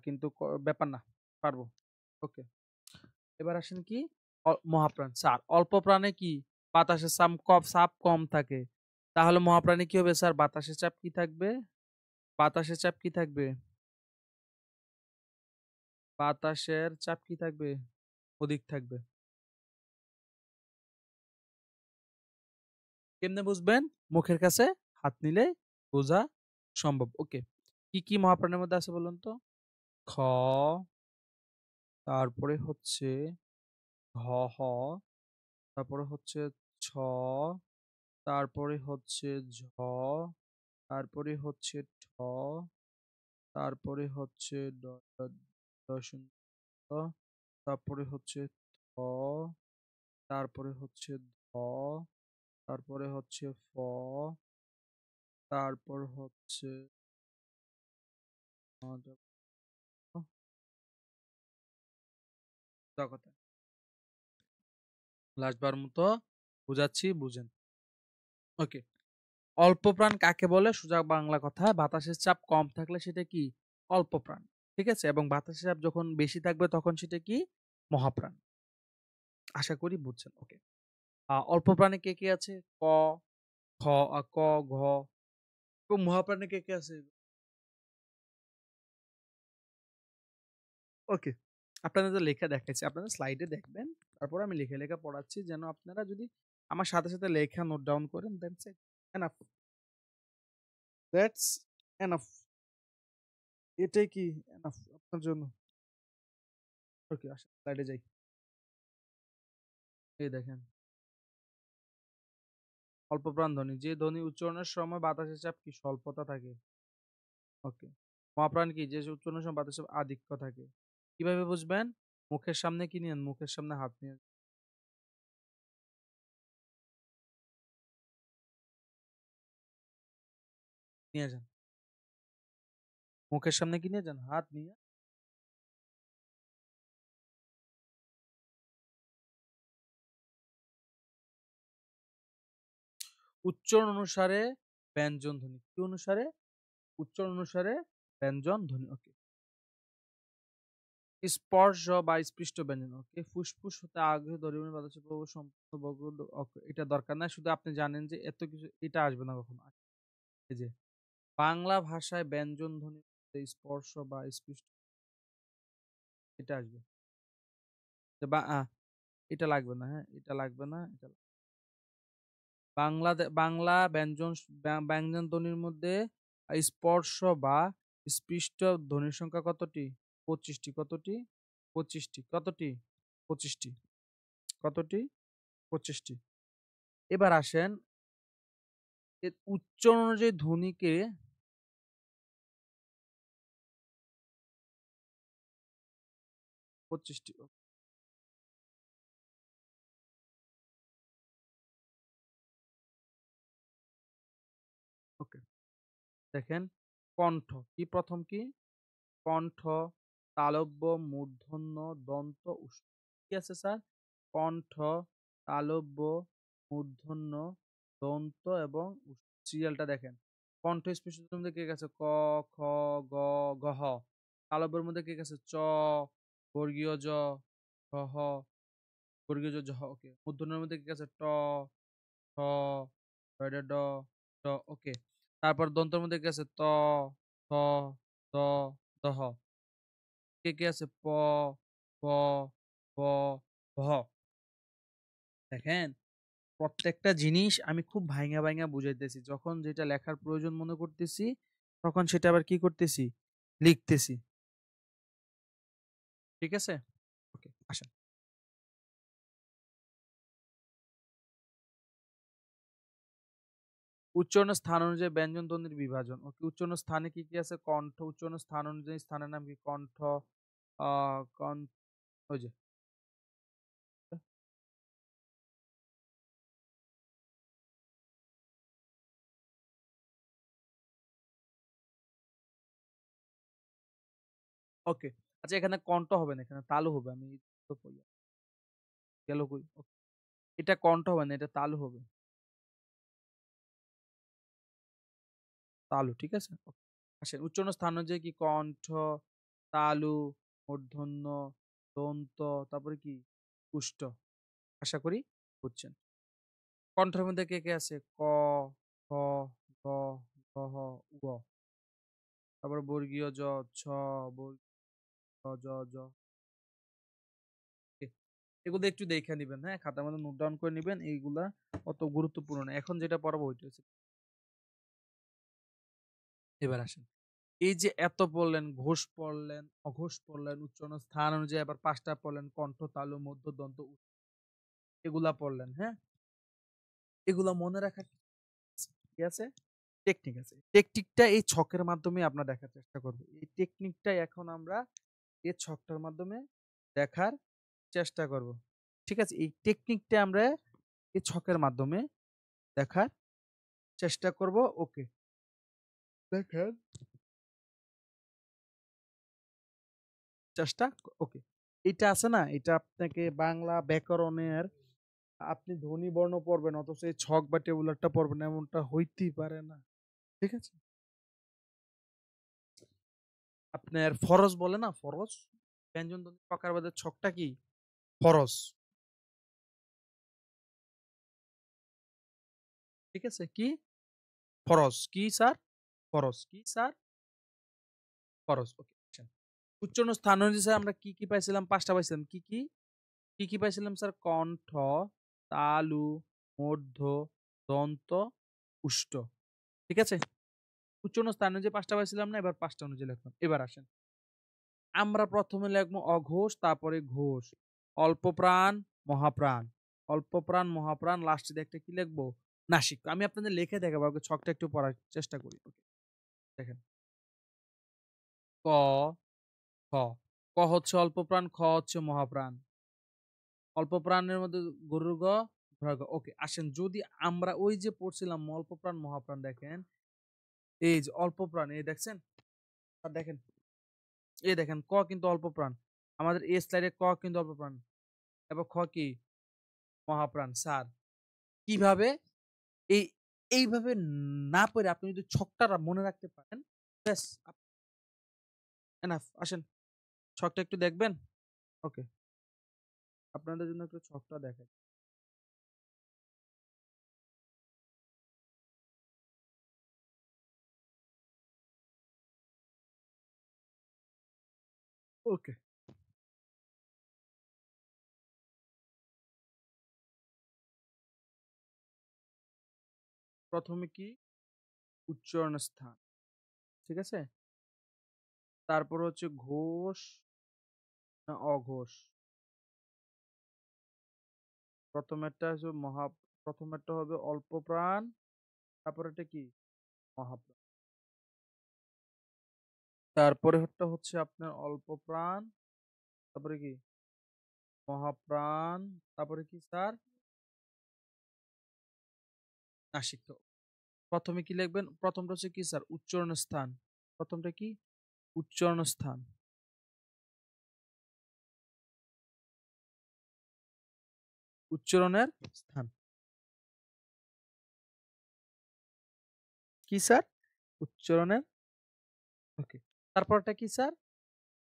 কিন্তু ব্যাপার না, পারবো। ওকে। এবার আসেন কি? মহাপ্রাণ। স্যার, অল্প প্রাণে কি বাতাসের চাপ কম থাকে। তাহলে মহাপ্রাণে কি হবে স্যার? বাতাসের চাপ কি থাকবে? বাতাসের চাপ কি থাকবে? বাতাসের চাপ কি থাকবে? অধিক থাকবে। কেমনে বুঝবেন? মুখের কাছে হাত নিলে বোঝা সম্ভব। ওকে। কি মহাপ্রাণের মধ্যে আছে বলুন তো? খ, তারপরে হচ্ছে ঘ, হ, তারপরে হচ্ছে ছ, তারপরে হচ্ছে ঝ, তারপরে হচ্ছে ঠ, তারপরে হচ্ছে ড, ড শূন্য, তারপরে হচ্ছে থ, তারপরে হচ্ছে ধ, তারপরে হচ্ছে ফ, তারপর হচ্ছে কথা লাস্টবার মতো বুঝাচ্ছি, বুঝেন। ওকে। অল্প প্রাণ কাকে বলে? সোজা বাংলা কথা, বাতাসের চাপ কম থাকলে সেটা কি? অল্প প্রাণ। ঠিক আছে? এবং বাতাসের চাপ যখন বেশি থাকবে তখন সেটা কি? মহাপ্রাণ। আশা করি বুঝছেন। ওকে। অল্প প্রাণে কে আছে? ক, খ, ক, ঘ। এবং মহাপ্রাণে কে আছে? ওকে। আপনাদের তো লেখা দেখাইছি। আপনারা স্লাইডে দেখবেন। তারপর আমি লেখা পড়াচ্ছি যেন আপনারা যদি আমার সাথে লেখা নোট ডাউন করেন, that's it. Enough. That's enough. এটাই কি এনাফ আপনার জন্য? ওকে, আসেন স্লাইডে যাই। এই দেখেন, অল্প প্রাণ ধ্বনি। যে ধ্বনি উচ্চারণের সময় বাতাসের চাপ কি স্বল্পতা থাকে। ওকে। মহাপ্রাণ কি? যে উচ্চারণের সময় বাতাসের চাপ আধিক্য থাকে। কিভাবে বুঝবেন? মুখের সামনে কি নিয়েন? মুখের সামনে হাত নিয়ে নিয়ে যান। মুখের সামনে কি নিয়ে যান? হাত নিয়ে উচ্চারণ অনুসারে ব্যঞ্জন ধ্বনি। কি অনুসারে? উচ্চারণ অনুসারে ব্যঞ্জন ধ্বনি। ওকে। স্পর্শ বা স্পৃষ্ট ব্যঞ্জন। ওকে। ফুসফুস হতে আগ্রহ দরিমনি বাতাসের প্রবেশ সম্পূর্ণ ওকে, এটা দরকার নাই। শুধু আপনি জানেন যে এত কিছু এটা আসবে না কখনো। এই যে বাংলা ভাষায় ব্যঞ্জন ধ্বনি স্পর্শ বা স্পৃষ্ট এটা আসবে। যে এটা লাগবে না, হ্যাঁ? এটা লাগবে না। বাংলা ব্যঞ্জন ধ্বনির মধ্যে স্পর্শ বা স্পৃষ্ট ধ্বনির সংখ্যা কতটি? 25টি। কতটি? 25টি। কতটি? 25টি। কতটি? 25টি। এবার আসেন, এর উচ্চারণ অনুযায়ী ধ্বনিকে 25টি। ওকে। দেখেন, কণ্ঠ কি? প্রথম কি? কণ্ঠ, তালব্য, মূর্ধন্য, দন্ত, উষ্ণ। কি আছে স্যার? কণ্ঠ, তালব্য, মূর্ধন্য, দন্ত এবং সিরিয়ালটা দেখেন। কণ্ঠ স্পৃশের মধ্যে কে গেছে? ক, খ, গ, গহ। তালব্যের মধ্যে কে গেছে? চ, বর্গীয় জ, হ, বর্গীয় জ, জহ। ওকে। মূর্ধন্যের মধ্যে কে গেছে? ট, ঠ, ড, ড। ওকে। তারপর দন্তের মধ্যে কে আছে? ত, থ, দ, দহ। কে আছে? প, প, প, ভহ। দেখেন, প্রত্যেকটা জিনিস আমি খুব ভাইঙা বুঝাইতেছি। যখন যেটা লেখার প্রয়োজন মনে করতেছি তখন সেটা আবার কি করতেছি? লিখতেছি। ঠিক আছে? ওকে, আসেন। উচ্চারণ স্থান অনুযায়ী ব্যঞ্জন ধ্বনির বিভাজন। ওকে, উচ্চারণ স্থানে কি, কি আছে? কণ্ঠ। উচ্চারণ স্থান অনুযায়ী স্থানের নাম কি? কণ্ঠ, আ কন ওই যে ওকে। আচ্ছা, এখানে কণ্ঠ হবে না, এখানে তালু হবে। আমি তো গেল কই? ওকে, এটা কণ্ঠ হবে না, এটা তালু হবে। তালু, ঠিক আছে? ওকে। আসেন, উচ্চারণ স্থান অনুযায়ী কি? কণ্ঠ, তালু, মূর্ধন্য, দন্ত, তারপরে কি? কুষ্ঠ। আশা করি বুঝছেন। কণ্ঠের মধ্যে কে, কে আছে? ক, খ, গ, ঘ, ঙ। তারপরে বর্গীয় জ, ছ, বর্গীয় জ, জ। এ এগুলো একটু দেখে নিবেন, হ্যাঁ? খাতার মধ্যে নোট ডাউন করে নিবেন। এইগুলা অত গুরুত্বপূর্ণ না। এখন যেটা পড়াবো ওইটা হচ্ছে, এবার আসেন। এই যে এত পড়লেন, ঘোষ পড়লেন, অঘোষ পড়লেন, উচ্চারণ স্থান অনুযায়ী আবার ৫ টা পড়লেন, কণ্ঠ, তালু, মধ্য, দন্ত, এগুলা পড়লেন, হ্যাঁ? এগুলা মনে রাখার কি আছে? টেকনিক আছে। টেকনিকটা এই ছকের মাধ্যমে আমরা দেখার চেষ্টা করব। এই টেকনিকটাই এখন আমরা এই ছকটার মাধ্যমে দেখার চেষ্টা করব। ঠিক আছে? এই টেকনিকটা আমরা এই ছকের মাধ্যমে দেখার চেষ্টা করব। ওকে। দেখেন, চেষ্টা ওকে। এইটা আছে না? এটা আপনাকে বাংলা ব্যাকরণের, আপনি ধ্বনি বর্ণ পড়বেন অথচ এই ছক বা টেবুলারটা পড়বেন, এমনটা হইতেই পারে না। ঠিক আছে? আপনার ফরজ বলে না? ফরজ? ব্যঞ্জন ধ্বনি প্রকারভেদের ছকটা কি? ফরজ। ঠিক আছে? কি? ফরজ। কি স্যার? ফরজ। কি স্যার? ফরজ। ওকে। আচ্ছা। উচ্চারণ স্থান অনুযায়ী স্যার আমরা কি, কি পাইছিলাম? ৫ টা পাইছিলাম। কি, কি? কি, কি পাইছিলাম স্যার? কণ্ঠ, তালু, মূর্ধ, দন্ত, উষ্ঠ। ঠিক আছে? উচ্চারণ স্থান অনুযায়ী ৫ টা পাইছিলাম না? এবার ৫ টা অনুযায়ী লিখলাম। এবার আসেন। আমরা ১ম এ লিখবো অঘোষ, তারপরে ঘোষ। অল্প প্রাণ, মহাপ্রাণ। অল্প প্রাণ, মহাপ্রাণ, লাস্টে দিয়ে একটা কি লিখবো? নাসিক। আমি আপনাদের লিখে দেখাবো। আগে ছকটা একটু পড়ার চেষ্টা করি। ওকে, দেখেন। ক, খ। ক হচ্ছে অল্প প্রাণ, খ হচ্ছে মহাপ্রাণ। অল্প প্রাণের মধ্যে গরুর গ, ঘোড়ার গ। ওকে, আসেন, যদি আমরা ওই যে পড়ছিলাম অল্প প্রাণ, মহাপ্রাণ, দেখেন। এই যে অল্প প্রাণ, এই দেখছেন? আর দেখেন, এই দেখেন ক কিন্তু অল্প প্রাণ। আমাদের এ স্লাইডে ক কিন্তু অল্প প্রাণ। এবং খ কি? মহাপ্রাণ। স্যার, কিভাবে? এই এইভাবে না পড়ে আপনি যদি ছকটা মনে রাখতে পারেন, ব্যাস এনাফ। আসেন, ছকটা একটু দেখবেন? ওকে, আপনাদের জন্য একটু ছকটা দেখাই। ওকে, ১ম এ কি? উচ্চারণ স্থান। ঠিক আছে? তারপর হচ্ছে ঘোষ না অঘোষ? ১ম এরটা হচ্ছে ১ম এরটা হবে অল্প প্রাণ, তারপরেরটা কি? মহাপ্রাণ। তারপরেরটা হচ্ছে আপনার অল্প প্রাণ, তারপরে কি? মহাপ্রাণ, তারপরে কি স্যার? নাসিক। ১ম এ কি লিখবেন? ১ম টা হচ্ছে কি স্যার? উচ্চারণ স্থান। ১ম টা কি? উচ্চারণ স্থান। উচ্চারণের স্থান। কি স্যার? উচ্চারণের, ওকে। তারপরটা কি স্যার?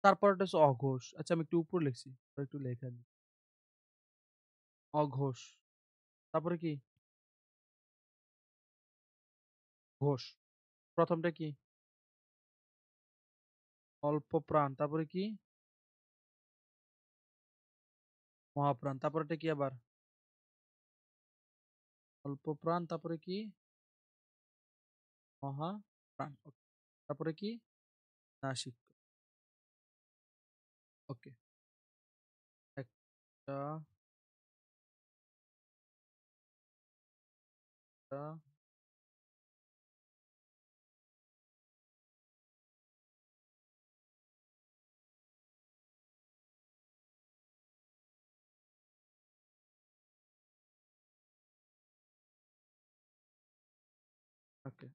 তারপরটা হচ্ছে অঘোষ। আচ্ছা, আমি একটু উপরে লিখছি। একটু লেখা দিই। অঘোষ। তারপরে কি? ঘোষ। ১ম টা কি? অল্প প্রাণ। তারপরে কি? মহাপ্রাণ। তারপরেরটা কি আবার? অল্প প্রাণ। তারপরে কি? মহাপ্রাণ। ওকে। তারপরে কি? নাসিক। ওকে। ১ টা, ২ টা, ওকে।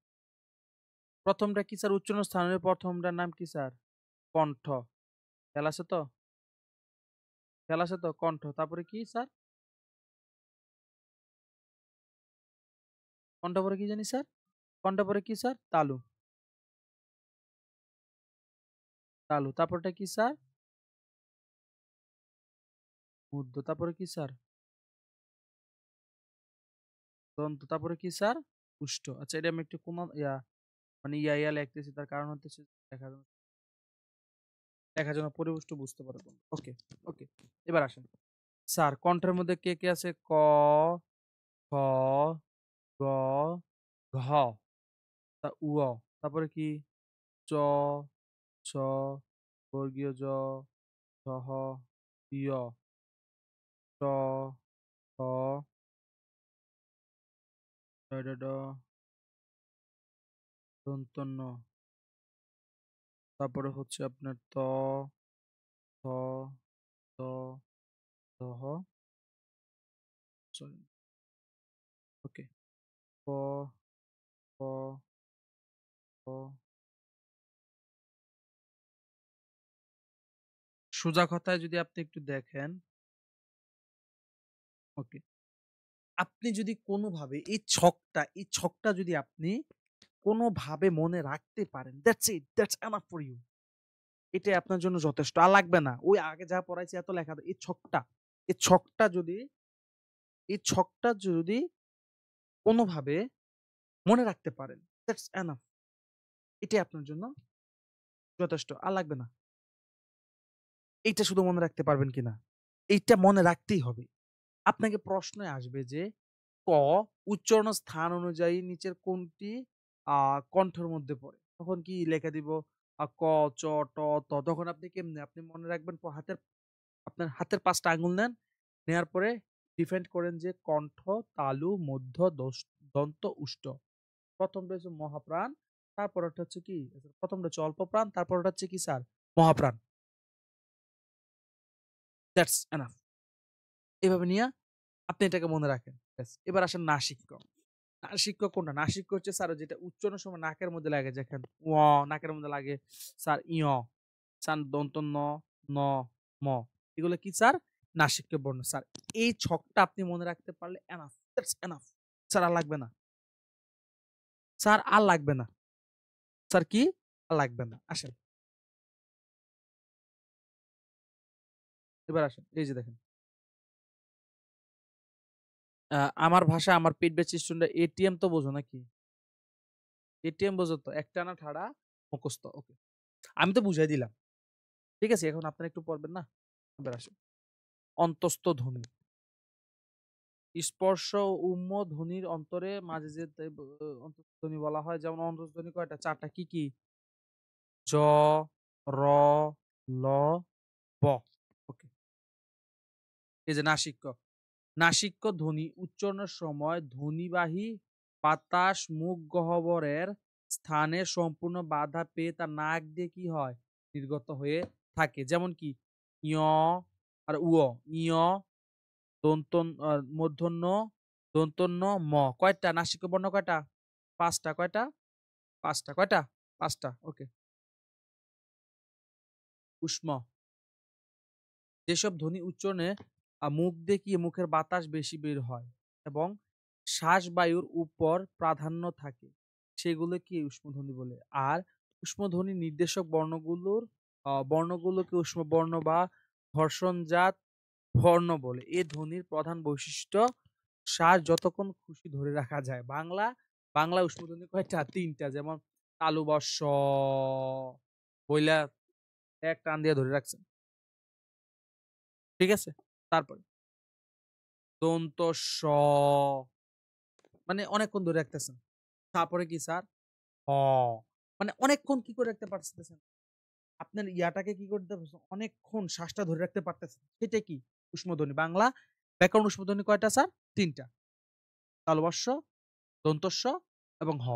প্রথমটা কি স্যার? উচ্চারণ স্থানের প্রথমটার নাম কি স্যার? কণ্ঠ। খেয়াল আছে তো? খেয়াল আছে তো? কণ্ঠ। তারপরে কি স্যার? কণ্ঠ পরে কি জানি স্যার? কণ্ঠ পরে কি স্যার? তালু। তালু। তারপরটা কি স্যার? মূর্ধ। তারপরে কি স্যার? দন্ত। তারপরে কি স্যার? উষ্ঠ। আচ্ছা, এটা আমি একটু মানে ইয়া লিখতেছি, তার কারণ হচ্ছে দেখার জন্য, দেখার জন্য পরিবেশটা বুঝতে পারবো। ওকে, ওকে। এবার আসেন স্যার, কণ্ঠের মধ্যে কে কে আছে? ক, খ, গ, ঘ, উ। তারপরে কি? চ, ছ, বর্গীয় জ, ঝ, ইয়, ট, ঠ, ড, ড, ড, দন্ত ন। তারপরে হচ্ছে আপনার ত, থ, ত, দহ, সরি, ওকে। ক, ক, ক। সোজা কথায় যদি আপনি একটু দেখেন, ওকে, আপনি যদি কোনোভাবে এই ছকটা যদি আপনি কোনোভাবে মনে রাখতে পারেন, that's it, that's enough for you. এটাই আপনার জন্য যথেষ্ট, আর লাগবে না ওই আগে যা পড়াইছি এত লেখা। এই ছকটা যদি এই ছকটা যদি কোনোভাবে মনে রাখতে পারেন, দ্যাটস এনাফ। এটাই আপনার জন্য যথেষ্ট, আর লাগবে না। এইটা শুধু মনে রাখতে পারবেন কিনা, এইটা মনে রাখতেই হবে। আপনাকে প্রশ্নে আসবে যে ক উচ্চারণ স্থান অনুযায়ী নিচের কোনটি কণ্ঠের মধ্যে পড়ে, তখন কি লেখা দিব? ক, চ, ট, ত। তখন আপনি কেমনে আপনি মনে রাখবেন? আপনার হাতের ৫টা আঙ্গুল নেন, নেয়ার পরে ডিফাইন করেন যে কণ্ঠ, তালু, মধ্য, দন্ত, উষ্ঠ। প্রথমটা হচ্ছে মহাপ্রাণ, তারপরটা হচ্ছে কি? প্রথমটা হচ্ছে অল্প প্রাণ, তারপরটা হচ্ছে কি স্যার? মহাপ্রাণ। That's enough. এভাবে নিয়ে আপনি এটাকে মনে রাখেন। ব্যাস। এবার আসেন নাসিক্য। নাসিক্য কোনটা? নাসিক্য হচ্ছে স্যার যেটা উচ্চারণের সময় নাকের মধ্যে লাগে, দেখেন ও নাকের মধ্যে লাগে স্যার, স্যার দন্ত ন, ন, ম। এগুলো কি স্যার? নাসিক্য বর্ণ স্যার। এই ছকটা আপনি মনে রাখতে পারলে এনাফ, দ্যাটস এনাফ। স্যার আর লাগবে না। স্যার আর লাগবে না। স্যার কি? আর লাগবে না। আসেন, এবার আসেন, এই যে দেখেন, আমার ভাষা আমার পেট বেচে স্টুডেন্ট, এটিএম তো বোঝো নাকি? এটিএম বোঝো তো? একটানা ঠাড়া মুখস্থ। ওকে, আমি তো বুঝাই দিলাম। ঠিক আছে, এখন আপনারা একটু পড়বেন না? এবার আসেন, অন্তস্থ ধ্বনি। স্পর্শ উম্ম ধ্বনির অন্তরে মাঝে যে অন্তস্থ ধ্বনি বলা হয়, যেমন অন্তস্থ ধ্বনি কয়টা? 4টা। কি কি? জ, র, ল, ব। ওকে। এই যে নাসিক্য। নাসিক্য ধ্বনি উচ্চারণের সময় ধ্বনিবাহী বাতাস মুখ গহ্বরের স্থানে সম্পূর্ণ বাধা পেয়ে তার নাক দিয়ে কি হয়? নির্গত হয়ে থাকে। যেমন কি? ইয় আর উ। ইয়, দন্ত, মূর্ধন্য, দন্তন্য, ম। কয়টা নাসিক্য বর্ণ? কয়টা? 5টা। কয়টা? 5টা। কয়টা? 5টা। ওকে। উষ্ম। যেসব ধ্বনি উচ্চারণে মুখ দিয়ে মুখের বাতাস বেশি বের হয় এবং শ্বাসবায়ুর উপর প্রাধান্য থাকে, সেগুলো কি উষ্মধ্বনি বলে। আর উষ্মধ্বনি নির্দেশক বর্ণগুলোকে উষ্ম বর্ণ বা ঘর্ষণজাত বর্ণ বলে। এ ধ্বনির প্রধান বৈশিষ্ট্য শ্বাস যতক্ষণ খুশি ধরে রাখা যায়। বাংলা উষ্মধ্বনি কয়টা? 3টা। যেমন তালু বর্ষ বইলা এক টান দিয়ে ধরে রাখছেন। ঠিক আছে? তারপরে দন্ত স, মানে অনেকক্ষণ ধরে রাখতেছেন। তারপরে কি স্যার? হ, মানে অনেকক্ষণ কি করে রাখতে পারতেছেন? আপনার ইয়াটাকে কি করতে পারছেন? অনেকক্ষণ শ্বাসটা ধরে রাখতে পারতেছেন। সেটা কি? উষ্মধ্বনি। বাংলা ব্যাকরণ উষ্মধ্বনি কয়টা স্যার? 3টা। তালবস্য, দন্তস্ব এবং হ।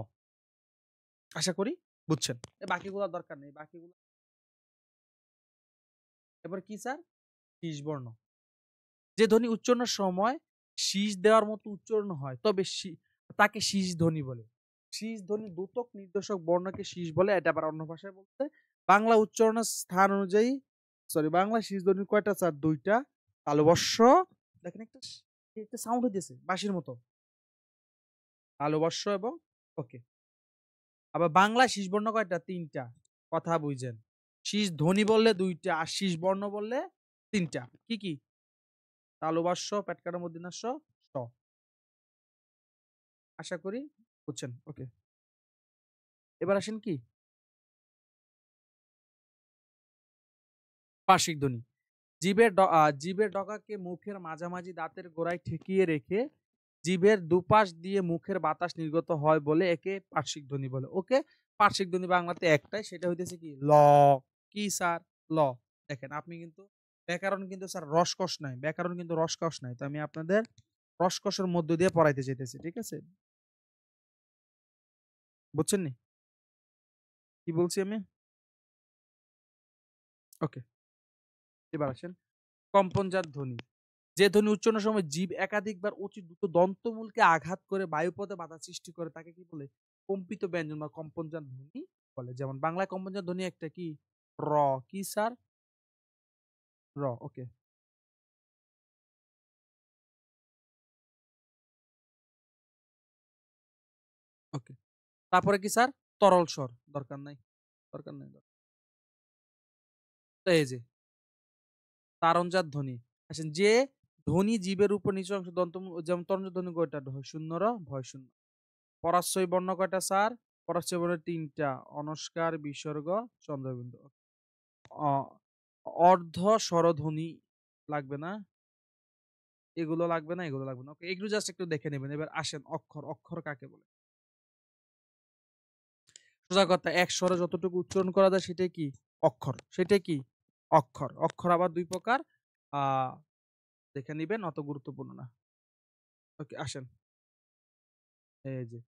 আশা করি বুঝছেন। বাকিগুলো দরকার নেই। বাকিগুলো এবার কি স্যার? শীষ বর্ণ। যে ধ্বনি উচ্চারণের সময় শীষ দেওয়ার মতো উচ্চারণ হয়, তবে তাকে শীষ ধ্বনি বলে। শীষ ধ্বনি দ্যোতক নির্দেশক বর্ণকে শীষ বলে, এটা আবার অন্য ভাষায় বলতে বাংলা উচ্চারণের স্থান অনুযায়ী, সরি বাংলা শীষ ধ্বনির কয়টা স্যার? দুইটা। তালবস্য, দেখেন একটা সাউন্ড হইতেছে বাঁশির মতো, তালবস্য এবং ওকে। আবার বাংলা শীষ বর্ণ কয়টা? তিনটা। কথা বুঝেন, শীষ ধ্বনি বললে দুইটা আর শীষ বর্ণ বললে তিনটা। কি কি? তালবাস্য, পেটকাটা মূর্ধন্যাস্য, স। আশা করি বুঝছেন। ওকে, এবার আসেন কি পার্শ্বিক ধ্বনি। জিভের ডগাকে মুখের মাঝামাঝি দাঁতের গোড়ায় ঠেকিয়ে রেখে জিভের দুপাশ দিয়ে মুখের বাতাস নির্গত হয় বলে একে পার্শ্বিক ধ্বনি বলে। ওকে, পার্শ্বিক ধ্বনি বাংলাতে একটাই, সেটা হইতেছে কি? ল। কি স্যার? ল। দেখেন আপনি কিন্তু ব্যাকরণ কিন্তু স্যার রসকস নাই, ব্যাকরণ কিন্তু রসকস নাই, তো আমি আপনাদের রসকসের মধ্য দিয়ে পড়াইতে চাইতেছি, ঠিক আছে? বুঝছেন নি কি বলছি আমি? ওকে, এবার আসেন কম্পনজাত ধ্বনি। যে ধ্বনি উচ্চারণের সময় জীব একাধিকবার উঁচু দ্রুত দন্তমূলকে আঘাত করে বায়ুপথে বাধা সৃষ্টি করে তাকে কি বলে? কম্পিত ব্যঞ্জন বা কম্পনজাত ধ্বনি বলে। যেমন বাংলায় কম্পনজাত ধ্বনি একটা কি? র। কি স্যার? র। ওকে, ওকে। তারপরে কি স্যার? তরল স্বর, দরকার নাই, দরকার নাই। তো এই যে তারণজাত ধ্বনি। আসেন যে ধ্বনি জীবের উপর নিচের অংশ দন্ত, যেমন তরণজাত ধ্বনি কয়টা? ঢয় শূন্য র, ভয় শূন্য। পরাশ্রয়ী বর্ণ কয়টা স্যার? পরাশ্রয়ী বর্ণ তিনটা, অনস্কার, বিসর্গ, চন্দ্রবিন্দু। অ অর্ধ স্বরধ্বনি লাগবে না, এগুলো লাগবে না, এগুলো লাগবে না। ওকে, এগুলো জাস্ট একটু দেখে নেবেন। এবার আসেন অক্ষর। অক্ষর কাকে বলে? সোজা কথা, এক স্বরে যতটুকু উচ্চারণ করা যায় সেটাই কি? অক্ষর। সেটাই কি? অক্ষর। অক্ষর আবার দুই প্রকার, আহ দেখে নিবেন, অত গুরুত্বপূর্ণ না। ওকে, আসেন এই যে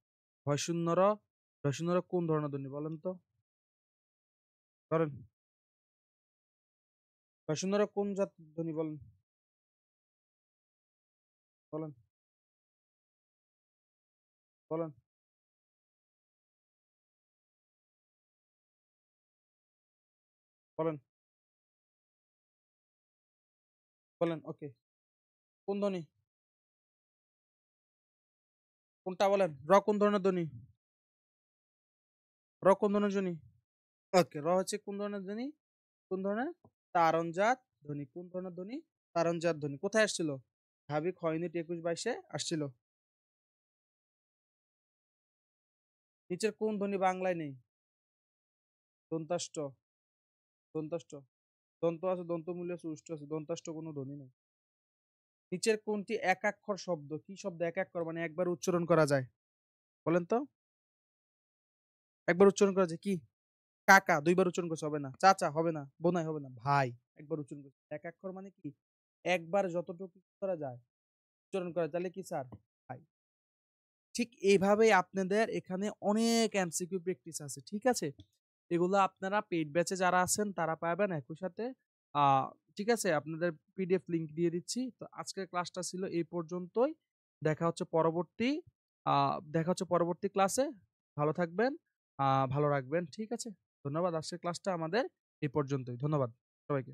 ভয়শূন্য র। ভয়শূন্য র কোন ধরনের ধ্বনি বলেন তো? ধরেন ভয়শূন্য র কোন জাত ধ্বনি বলেন, বলেন, বলেন, বলেন, বলেন। ওকে, কোন ধ্বনি? কোনটা বলেন? র কোন ধরনের ধ্বনি? র কোন ধরনের ধ্বনি? ওকে, র হচ্ছে কোন ধরনের ধ্বনি? কোন ধরনের? তারণজাত ধ্বনি। কোন ধরনের ধ্বনি? তারণজাত ধ্বনি। কোথায় আসছিল? ঢাবি খ ইউনিট 21-22-এ আসছিল। নিচের কোন ধ্বনি বাংলায় নেই? দন্তাষ্ট, দন্তাষ্ট, দন্ত আছে, দন্তমূল্য আছে, উষ্ঠ আছে, দন্তাষ্ট কোনো ধ্বনি নেই। নিচের কোনটি একাক্ষর শব্দ? কি শব্দ একাক্ষর মানে একবার উচ্চারণ করা যায়? বলেন তো, একবার উচ্চারণ করা যায় কি? কাকা দুইবার উচ্চারণ করছে হবে না, চাচা হবে না, বোনাই হবে না, ভাই একবার উচ্চারণ করছে। একাক্ষর মানে কি? একবার যতটুকু করা যায় উচ্চারণ করা, তাহলে কি স্যার? ভাই। ঠিক এইভাবেই আপনাদের এখানে অনেক এমসিকিউ প্র্যাকটিস আছে, ঠিক আছে? এগুলো আপনারা পেইড ব্যাচে যারা আছেন তারা পাবেন একই সাথে। আহ ঠিক আছে, আপনাদের পিডিএফ লিংক দিয়ে দিচ্ছি। তো আজকের ক্লাসটা ছিল এই পর্যন্তই। দেখা হচ্ছে পরবর্তী দেখা হচ্ছে পরবর্তী ক্লাসে। ভালো থাকবেন, ভালো রাখবেন, ঠিক আছে? ধন্যবাদ। আজকের ক্লাসটা আমাদের এই পর্যন্তই। ধন্যবাদ সবাইকে।